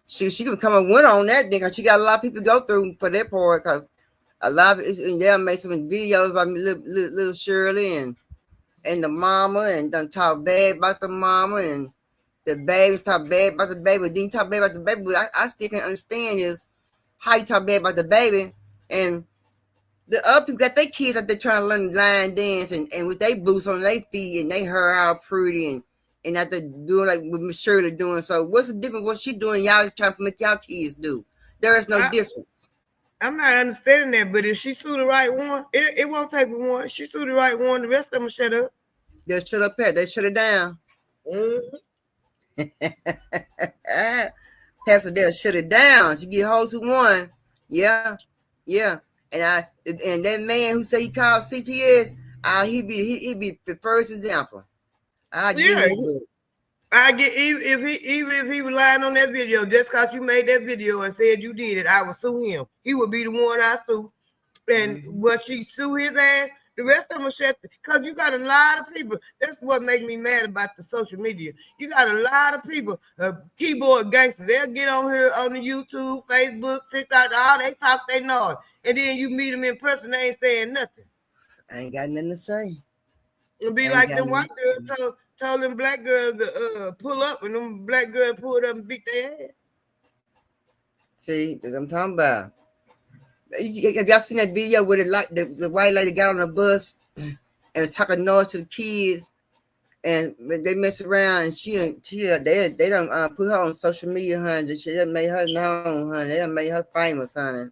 can come and win on that. Then cause she got a lot of people to go through for that part. Cause a lot of it, made some videos about little Shirley and the mama, and done talk bad about the mama, and the baby, talk bad about the baby, then you talk bad about the baby. But I still can't understand is how you talk bad about the baby, and the other people got their kids out there trying to learn line dance and with their boots on their feet and they hair all pretty and out there doing like what Miss Shirley doing. So what's the difference? What she doing? Y'all trying to make y'all kids do? There is no difference. I'm not understanding that, but if she sue the right one, it won't take but one. She sue the right one, the rest of them shut up. They'll shut up here. They shut it down. Pastor, they'll shut it down. She get hold to one. Yeah. And that man who said he called CPS, he be the first example. I get him. I get even if he was lying on that video, just because you made that video and said you did it, I would sue him. He would be the one I sue. And what she sue his ass, the rest of them shut because you got a lot of people. That's what makes me mad about the social media. You got a lot of people, keyboard gangsters. They'll get on here on the YouTube, Facebook, TikTok, all they talk, they know it. And then you meet them in person, they ain't saying nothing. I ain't got nothing to say. It'll be like the white girl told them black girls to pull up, and them black girls pulled up and beat their ass. See, that's what I'm talking about. Have y'all seen that video where the white lady got on the bus and was talking noise to the kids, and they mess around, and they don't put her on social media, honey. She done made her known, honey. They done made her famous, honey.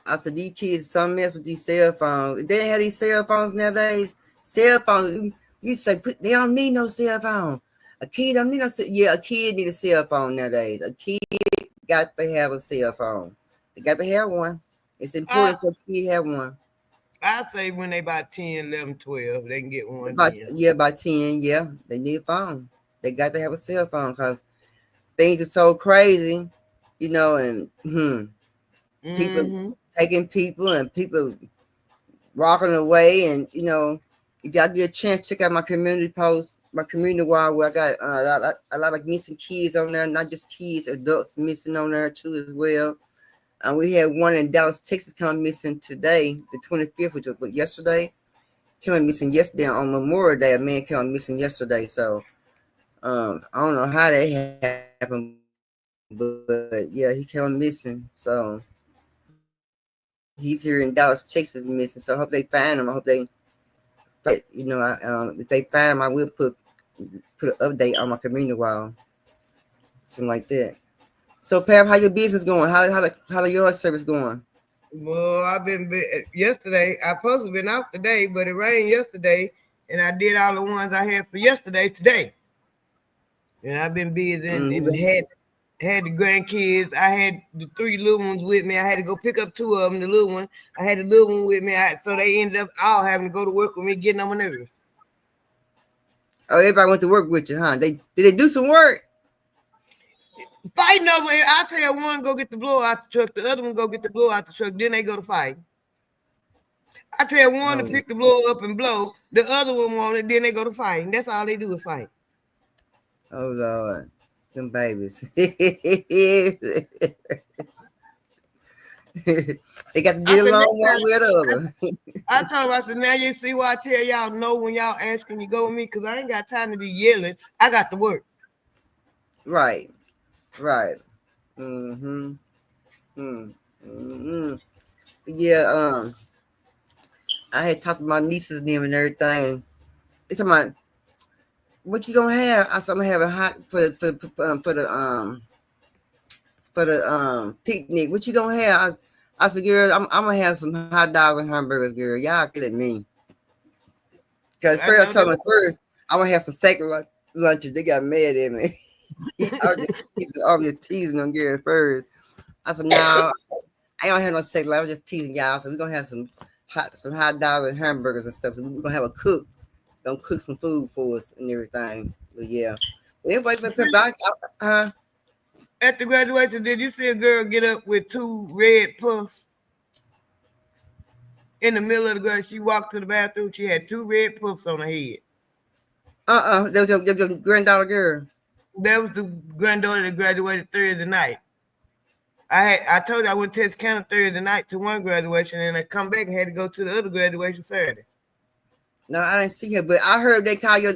I said these kids some mess with these cell phones. They have these cell phones nowadays. Cell phones, you say they don't need no cell phone. A kid don't need no cell. Yeah, a kid need a cell phone nowadays. A kid got to have a cell phone. They got to have one. It's important for a kid to have one. I say when they about 10, 11, 12, they can get one. About 10, yeah. They need a phone. They got to have a cell phone because things are so crazy, you know, and people taking people and people walking away. And, you know, if y'all get a chance, check out my community post, my community wall, where I got a lot of missing kids on there, not just kids, adults missing on there too as well. We had one in Dallas, Texas, come missing today, the 25th, which was yesterday. Came missing yesterday on Memorial Day. A man came missing yesterday. So I don't know how that happened, but yeah, he came missing. So he's here in Dallas, Texas, missing. So I hope they find him. I hope they, you know, if they find him, I will put an update on my community wall, something like that. So, Pam, how your business going? How the yard service going? Well, I've been yesterday. I supposed to been out today, but it rained yesterday, and I did all the ones I had for yesterday today. And I've been busy and had the grandkids. I had the 3 little ones with me. I had to go pick up 2 of them. The little one, I had the little one with me. So they ended up all having to go to work with me, getting on my nerves. Oh, everybody went to work with you, huh? Did they do some work? Fighting over it. I tell one go get the blow out the truck, the other one go get the blow out the truck, then they go to fight. I tell one to pick the blow up and blow, the other one want it, then they go to fight. And that's all they do is fight. Oh Lord, them babies. They got to get along one with the other. I told them, I said, now you see why I tell y'all no when y'all asking you go with me, because I ain't got time to be yelling. I got to work. Right. Yeah, I had talked to my nieces and them and everything. It's about what you gonna have. I said I'm gonna have a hot for the picnic. What you gonna have? I said, girl, I'm gonna have some hot dogs and hamburgers, girl. Y'all killing me. Because first I told them first I'm gonna have some sacred lunches. They got mad at me. I was just teasing them, girl, first. I said, no, I don't have no sacred lunch. I was just teasing y'all. So we're gonna have some hot dogs and hamburgers and stuff. So we're gonna have a cook. Gonna cook some food for us and everything. But yeah. At the graduation, did you see a girl get up with 2 red puffs in the middle of the graduation? She walked to the bathroom. She had 2 red puffs on her head. That was your granddaughter girl. That was the granddaughter that graduated Thursday night. I told her I went to Texarkana Thursday night to one graduation, and I come back and had to go to the other graduation Saturday. No, I didn't see her, but I heard they call your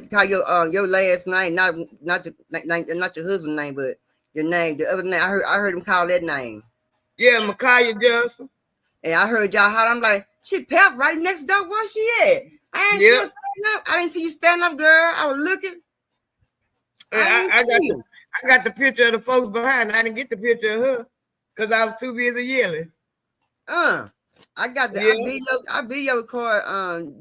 last name, not your husband's name, but your name, the other name. I heard him call that name. Yeah, Micaiah Johnson. And I heard y'all holler. I'm like, she Pep right next door. Where she at? I ain't see her stand up. I didn't see you stand up, girl. I was looking. I got the picture of the folks behind. I didn't get the picture of her because I was too busy yelling. I got the I video record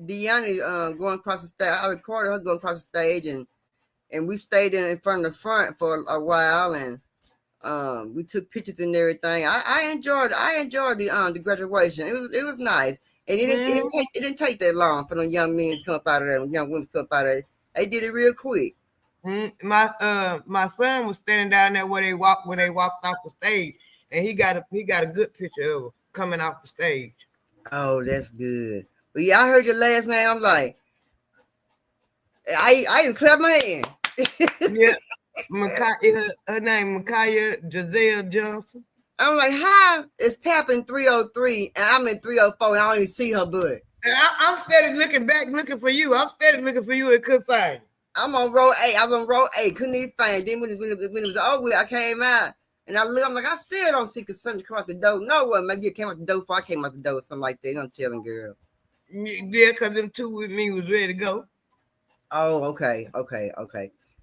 Deanna going across the stage. I recorded her going across the stage, and we stayed in front of the front for a while, and we took pictures and everything. I enjoyed the graduation. It was nice, and it didn't take that long for them young men to come up out of there, young women to come up out of there. They did it real quick. My son was standing down there when they walked off the stage, and he got a good picture of her coming off the stage. Oh, that's good. But yeah, I heard your last name. I'm like, I even clapped my hand. Yeah, her name Micaiah Giselle Johnson. I'm like, how is Pap in 303 and I'm in 304 and I don't even see her butt? And I'm steady looking back, looking for you. I'm steady looking for you and couldn't find you. I'm on row 8. I was on row 8. Couldn't even find it. Then when it was over, I came out and I looked. I'm like, I still don't see Cassandra come out the door. No one. Maybe it came out the door before I came out the door or something like that. I'm telling girl. Yeah, because them two with me was ready to go. Oh, okay.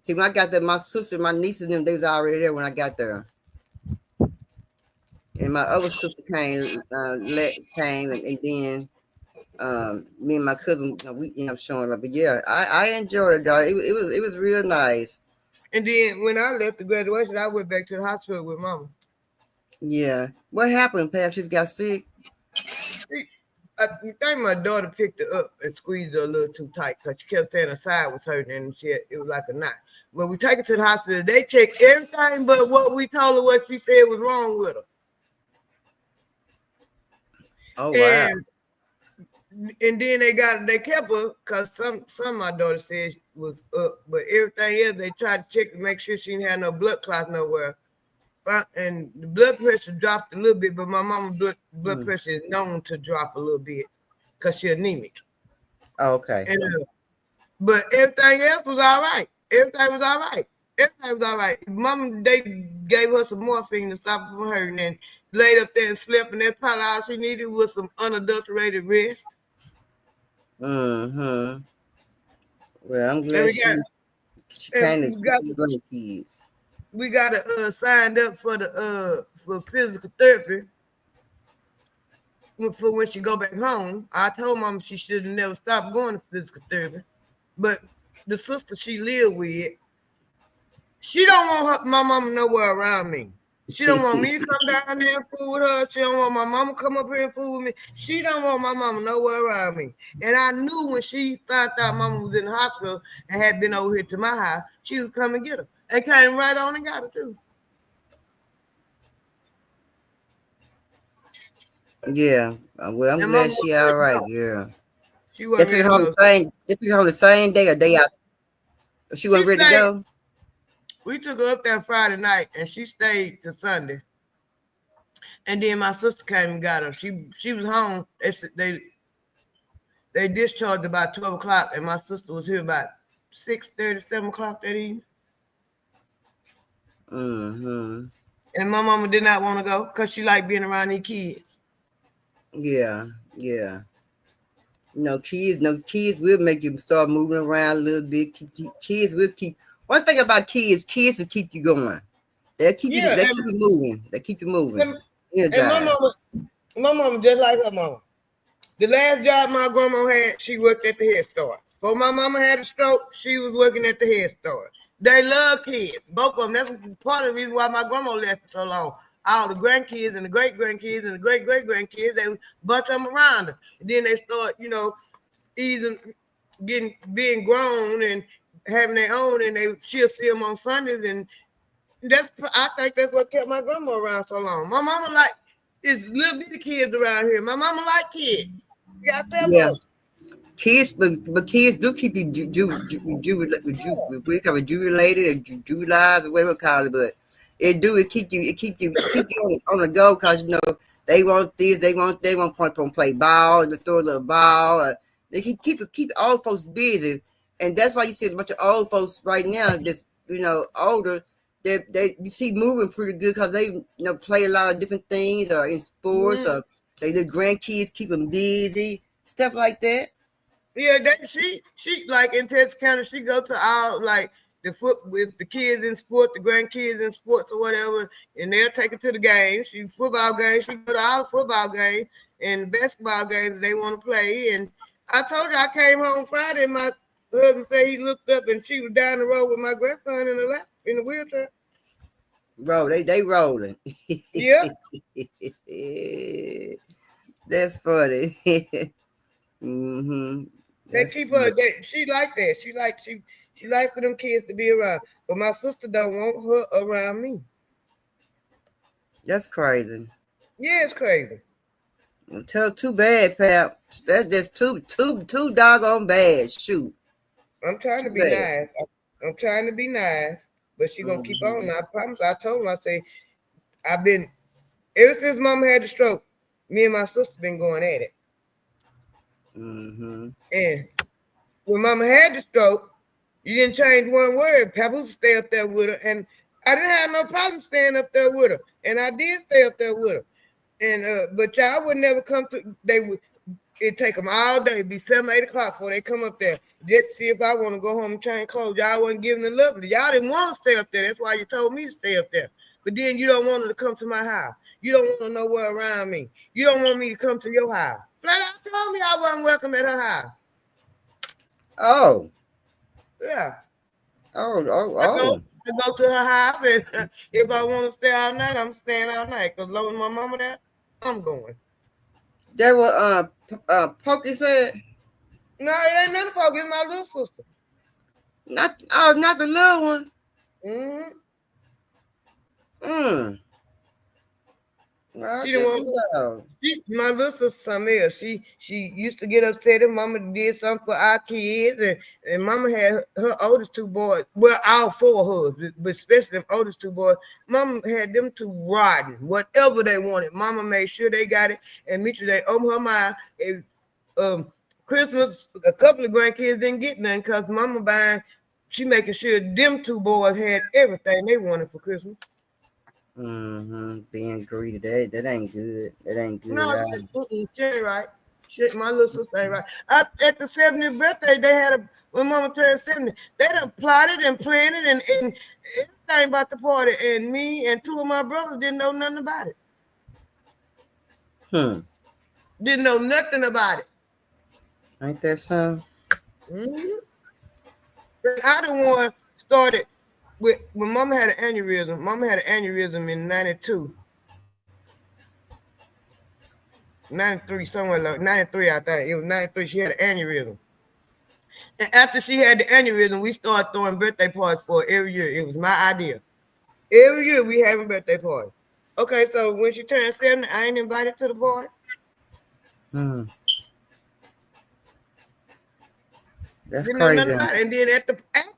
See, when I got there, my sister, my nieces, and them, they was already there when I got there. And my other sister came, and then me and my cousin, we ended up showing up. But yeah, I enjoyed it, dog. It was real nice. And then when I left the graduation, I went back to the hospital with Mama. Yeah. What happened, Pam? She got sick? I think my daughter picked her up and squeezed her a little too tight because she kept saying her side was hurting and it was like a knot. When we take her to the hospital, they checked everything but what we told her what she said was wrong with her. Oh, wow. And then they kept her because some of my daughter said was up, but everything else they tried to check to make sure she didn't have no blood clots nowhere. And the blood pressure dropped a little bit, but my mama's blood pressure is known to drop a little bit because she's anemic. Oh, okay. And, but everything else was all right. Everything was all right. Mama, they gave her some morphine to stop her from hurting and laid up there and slept, and that's probably all she needed was some unadulterated rest. Mm-hmm. Well, I'm glad she kind of great kids. We got signed up for for physical therapy for when she go back home. I told Mama she should have never stopped going to physical therapy, but the sister she lived with, she don't want my mama nowhere around me. She don't want me to come down there and fool with her. She don't want my mama come up here and fool with me. She don't want my mama nowhere around me. And I knew when she found out Mama was in the hospital and had been over here to my house, she would come and get her. And came right on and got her too. Yeah. Well, I'm glad she all right, girl. She wasn't They took her on the same day or day out. She wasn't ready to go. We took her up there Friday night and she stayed till Sunday. And then my sister came and got her. She was home. They discharged about 12 o'clock and my sister was here about 6:30, 7 o'clock that evening. Mm-hmm. And my mama did not want to go because she liked being around these kids. Yeah. Kids will make you start moving around a little bit. Kids will keep. One thing about kids will keep you going. They keep you moving. They keep you moving. And my mama just like her mama. The last job my grandma had, she worked at the Head Start. Before my mama had a stroke, she was working at the Head Start. They love kids, both of them. That's part of the reason why my grandma left for so long. All the grandkids and the great-grandkids and the great-great-grandkids, they bunch them around her. And then they start, being grown and having their own, and she'll see them on Sundays. And I think that's what kept my grandma around so long. My mama it's little bitty kids around here. My mama like kids. You got to tell us. Kids, but kids do keep you juvenile or jubilized or whatever we call it, but it keep you on the go because they want this, they want play ball, to throw a little ball, They keep old folks busy, and that's why you see a bunch of old folks right now that's older. They you see moving pretty good because they play a lot of different things or in sports or the grandkids keep them busy, stuff like that. Yeah, that she like in Texas County, she go to all like the foot with the kids in sport, the grandkids in sports or whatever, and they'll take it to the games. She football games, she go to all football games and basketball games they want to play. And I told her I came home Friday, and my husband said he looked up and she was down the road with my grandson in the wheelchair. Bro, they rolling. Yeah. That's funny. They That's keep her. She like that. She like for them kids to be around. But my sister don't want her around me. that's crazy. Yeah, it's crazy. Tell too bad, Pap. That's just too doggone bad. Shoot, I'm trying to too be bad. nice. I'm trying to be nice, but she gonna keep on. I promise. I told him. I say I've been ever since Mama had the stroke. Me and my sister been going at it. Mm-hmm. And when Mama had the stroke, you didn't change one word. Papa used to stay up there with her, and I didn't have no problem staying up there with her, and I did stay up there with her. And but y'all would never come to. They would. It take them all day. It'd be 7, 8 o'clock before they come up there just to see if I want to go home and change clothes. Y'all wasn't giving the love. Y'all didn't want to stay up there. That's why you told me to stay up there. But then you don't want her to come to my house. You don't want to know where around me. You don't want me to come to your house. Flat out told me I wasn't welcome at her house. Oh, Yeah. oh. I go to her house, and if I want to stay all night, I'm staying all night. Because long as my mama there, I'm going. That what Pokey said. No, it ain't nothing for it's my little sister. Not the little one. Well, She didn't want my little sister something else. She used to get upset if Mama did something for our kids, and Mama had her oldest 2 boys. Well, all 4 of hers, but especially them oldest 2 boys. Mama had them 2 riding whatever they wanted. Mama made sure they got it, and Mitchell they opened her mind. If Christmas, a couple of grandkids didn't get nothing because Mama buying. She making sure them 2 boys had everything they wanted for Christmas. Being greedy, that ain't good. That ain't good. No, she ain't right. Shit, my little sister ain't right. At the 70th birthday, they had when Mama turned 70, they done plotted and planned it and everything about the party. And me and 2 of my brothers didn't know nothing about it. Didn't know nothing about it. Ain't that so? I the one started with when Mama had an aneurysm. Mama had an aneurysm in 92. 93, somewhere like 93, I think. It was 93. She had an aneurysm. And after she had the aneurysm, we started throwing birthday parties for her every year. It was my idea. Every year we having birthday party. Okay, so when she turned 70, I ain't invited to the party. That's Didn't know crazy. nothing about it. And then at the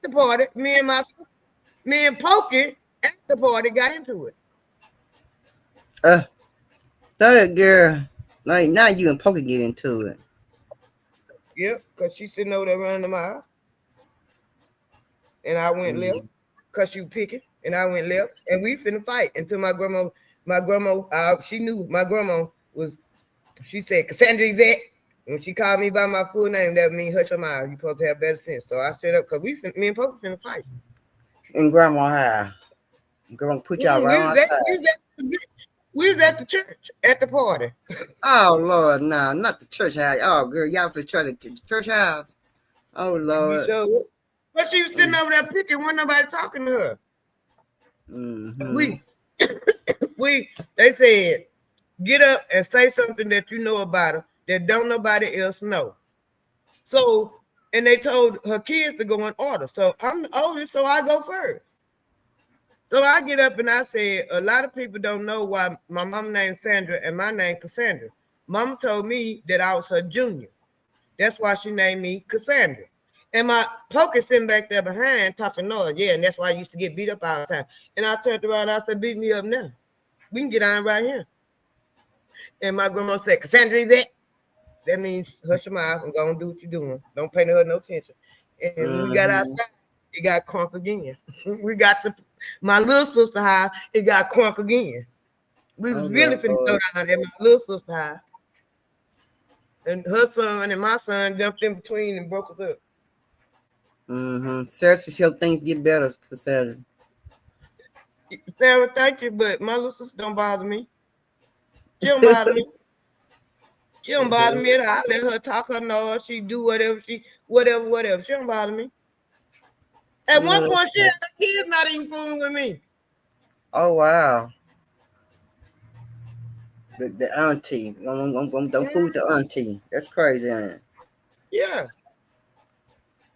party, me and Pokey at the party got into it. Third girl. Like now you and Pokey get into it. Yep, because she sitting over there running the mile. And I went left because she was picking. And I went left. And we finna fight until my grandma, she knew my grandma was, she said, Cassandra Yvette. When she called me by my full name, that means hush your mouth. You're supposed to have better sense. So I stood up because me and Pokey finna fight. In Grandma house. Grandma put y'all right on outside. We was at the church, at the party. Oh, Lord, no, not the church house. Oh, girl, y'all for the church house. Oh, Lord. But she was sitting over there picking, wasn't nobody talking to her. They said, get up and say something that you know about her that don't nobody else know. So, and they told her kids to go in order. So I'm the oldest, so I go first. So I get up and I said, a lot of people don't know why my mom named Sandra and my name Cassandra. Mama told me that I was her junior. That's why she named me Cassandra. And my Pokey sitting back there behind talking noise. Yeah, and that's why I used to get beat up all the time. And I turned around and I said, beat me up now. We can get on right here. And my grandma said, Cassandra Yvette. That means hush your mouth and go and do what you're doing. Don't pay her no attention. And when we got outside, it got crunk again. We got to my little sister house, it got crunk again. We was really finna throw down at my little sister house. And her son and my son jumped in between and broke us up. Seriously, hope things get better for Saturday. Sarah, thank you, but my little sister don't bother me. She don't bother me. She don't bother me at all. I let her talk her nose. She do whatever. She don't bother me. At one point, she had the kids not even fooling with me. Oh wow. The auntie. Don't fool with the auntie. That's crazy, ain't it? Yeah.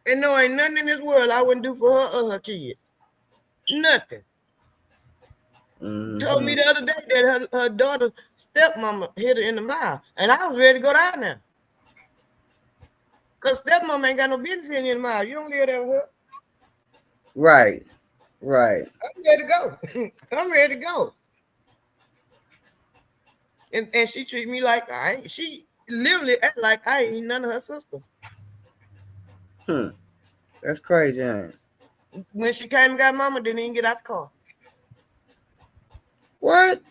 And no, ain't nothing in this world I wouldn't do for her or her kid. Nothing. Told me the other day that her daughter's stepmama hit her in the mouth. And I was ready to go down there. Because stepmama ain't got no business in your mouth. You don't live there with her. Right. I'm ready to go. I'm ready to go. And she treat me like she literally act like I ain't none of her sister. That's crazy, ain't it? When she came and got mama, didn't even get out the car. What?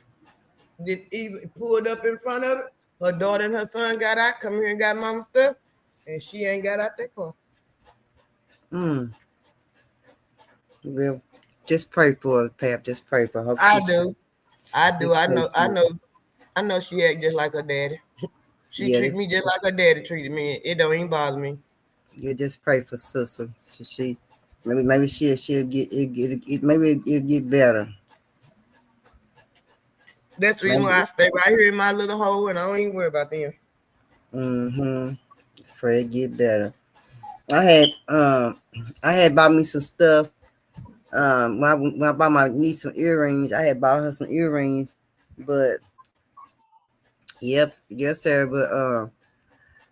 Just even pulled up in front of it. Her daughter and her son got out, come here and got mama stuff, and she ain't got out that car. Well, just pray for her, Pap. Just pray for her. I do. I know she act just like her daddy. She treat me just like her daddy treated me. It don't even bother me. You just pray for sister. So she maybe she'll get it. Maybe it'll get better. That's the reason why I stay right here in my little hole and I don't even worry about them. Pray it get better. I had bought me some stuff. When I bought my niece some earrings, I had bought her some earrings, but yes sir. But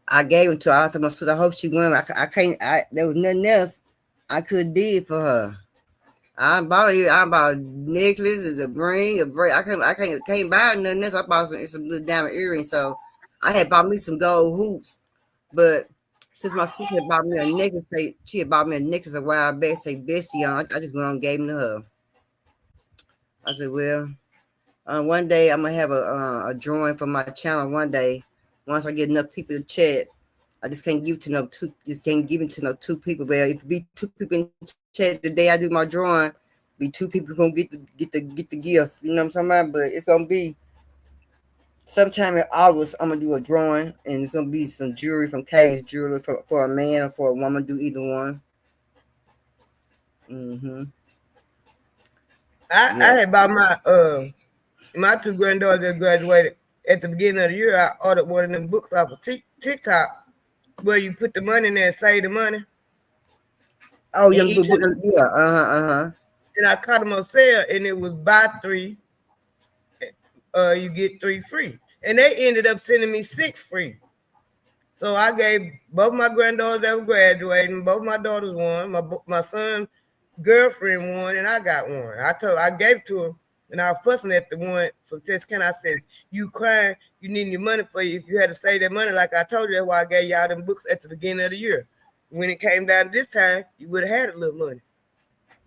I gave it to her. I told my sister, I hope she won. I can't. There was nothing else I could do for her. I bought a necklace, a ring, a braid. I can't buy nothing else. I bought some little diamond earrings. So I had bought me some gold hoops, but since my sister had bought me a necklace, she had bought me a necklace a while back, say Bessie on. I just went on and gave them to her. I said, well, one day I'm gonna have a drawing for my channel. One day, once I get enough people to chat, I just can't give it to no two. Just can't give it to no two people. But if it be two people in chat the day I do my drawing, be two people gonna get the gift. You know what I'm talking about? But it's gonna be sometime in August. I'm gonna do a drawing, and it's gonna be some jewelry from K's Jewelry for a man or for a woman. Do either one. I had bought my two granddaughters that graduated at the beginning of the year. I ordered one of them books off of TikTok where you put the money in there and save the money. Oh, yeah, And I caught them on sale, and it was buy 3, you get 3 free. And they ended up sending me 6 free. So I gave both my granddaughters that were graduating, both my daughters one, my son's girlfriend one, and I got one. I gave it to her, and I was fussing at the one from Texarkana. I says, you crying, you need your money for you. If you had to save that money, like I told you, that's why I gave y'all them books at the beginning of the year. When it came down to this time, you would have had a little money.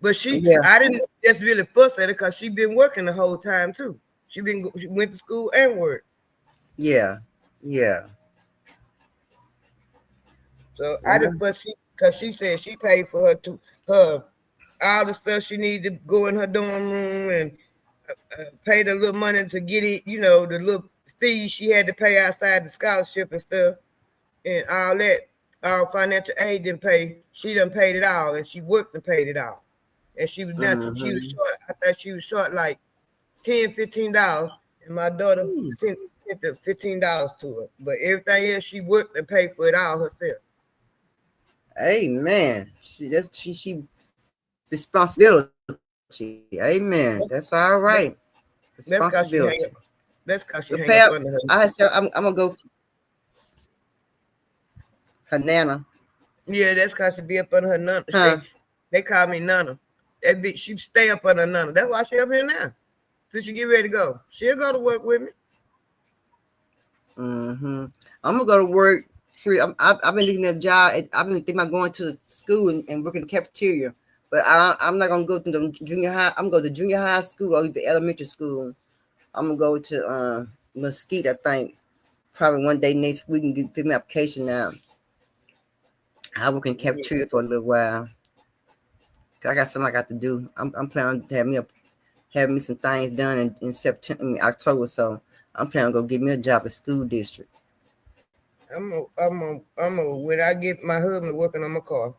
But I didn't just really fuss at her because she been working the whole time too. She went to school and worked. Yeah. So I didn't fuss because she said she paid for her all the stuff she needed to go in her dorm room and pay the little money to get it, the little fees she had to pay outside the scholarship and stuff and all that. All financial aid didn't pay. She done paid it all, and she worked and paid it all. And she was done. She was short. I thought she was short like $10, $15, and my daughter sent the $15 to her. But everything else, she worked and paid for it all herself. Amen. She responsibility. Amen. That's all right. Responsibility. That's because she hang up under her. I'm gonna go. Her nana. Yeah, that's because she be up under her nana. They call me Nana. She stay up under Nana. That's why she up here now. Till she get ready to go. She'll go to work with me. Mm-hmm. I'm gonna go to work. I've been looking at a job. I've been thinking about going to school and working in the cafeteria. But I'm not gonna go to the junior high. I'm gonna go to junior high school or the elementary school. I'm gonna go to Mesquite. I think probably one day next week and get my application out. I work in Yeah. cafeteria for a little while. 'Cause I got something I got to do. I'm planning to have me some things done in September, October. So I'm planning to go get me a job at school district. When I get my husband working on my car,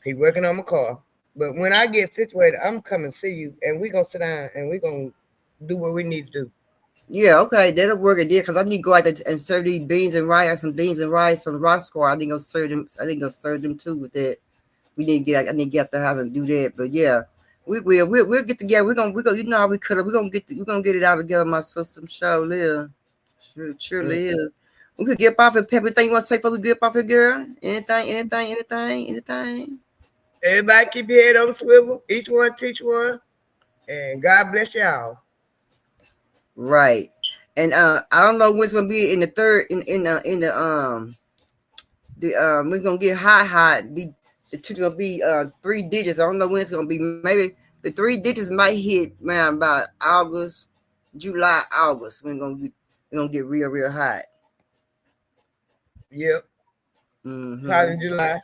he working on my car. But when I get situated, I'm coming to see you, and we gonna sit down and we gonna do what we need to do. Yeah, okay, that'll work it there because I need to go out there and serve these beans and rice, some beans and rice from Rock Squad. I need to go serve them. I need to go serve them too with that. We need to get. I need to get out the house and do that. But yeah, we'll get together. We're gonna. You know how we could. We're gonna get it out together. My system surely is. Mm. Surely is. We could get up off it. Anything you want to say before we get up off it, girl? Anything? Everybody keep your head on the swivel. Each one teach one, and God bless y'all. Right. And I don't know when it's gonna be in the third it's gonna get hot. The two gonna be 3 digits. I don't know when it's gonna be. Maybe the 3 digits might hit around about August, July, August. We're gonna get real hot. Yep, probably Mm-hmm. in July.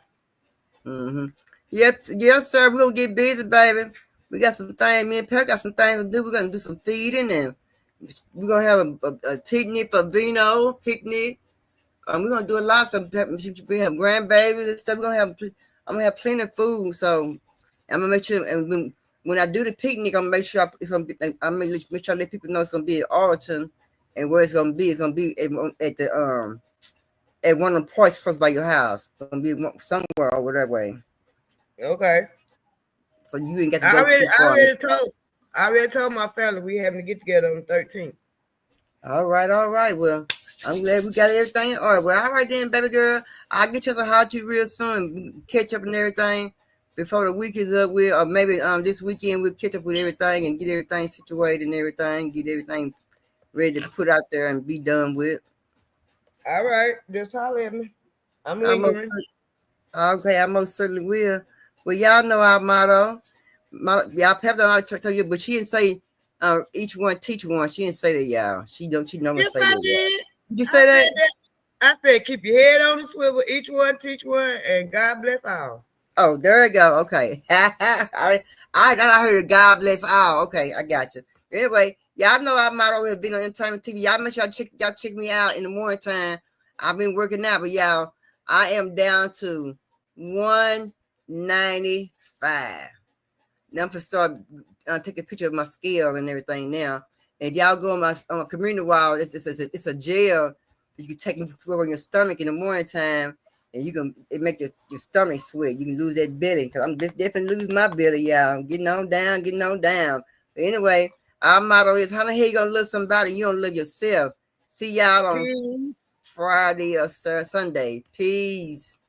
Mm-hmm. Yep, yes, sir. We're gonna get busy, baby. We got some things. Me and Pep got some things to do. We're gonna do some feeding and we're gonna have a picnic for Vino picnic. We're gonna do a lot of stuff. We have grandbabies and stuff. I'm gonna have plenty of food. So I'm gonna make sure. And when I do the picnic, I'm gonna make sure it's gonna be. I'm gonna make sure I let people know it's gonna be at Arlington, and where it's gonna be. It's gonna be at the at one of the parks close by your house. It's gonna be somewhere over that way. Okay. So you ain't got to I go already, too I far. already told, I already told my family we having to get together on the 13th. All right. Well, I'm glad we got everything. All right. Well, all right then, baby girl. I'll get you some hot to you real soon. We can catch up and everything before the week is up with, or maybe this weekend we'll catch up with everything and get everything situated and everything, get everything ready to put out there and be done with. All right, just holler at me. I'm I most lingering. okay, I most certainly will. Well, y'all know our motto. Y'all have to tell you, but she didn't say each one teach one. She didn't say that, y'all. She normally Yes, say I that, y'all. did. Did you I say that? said that. I said keep your head on the swivel. Each one teach one, and God bless all. Oh, there you go. Okay. I heard God bless all. Okay, I got you. Anyway, y'all know I'm out over here being on entertainment TV. Y'all make sure y'all check me out in the morning time. I've been working out, but y'all, I am down to 195. Now I'm gonna start taking a picture of my scale and everything now. And y'all go on my community wall. It's a gel you can take and put on your stomach in the morning time, and it make your stomach sweat. You can lose that belly because I'm definitely losing my belly, y'all. Getting on down. But anyway, our motto is: how the hell you gonna love somebody you don't love yourself? See y'all on Peace. Friday or Sunday. Peace.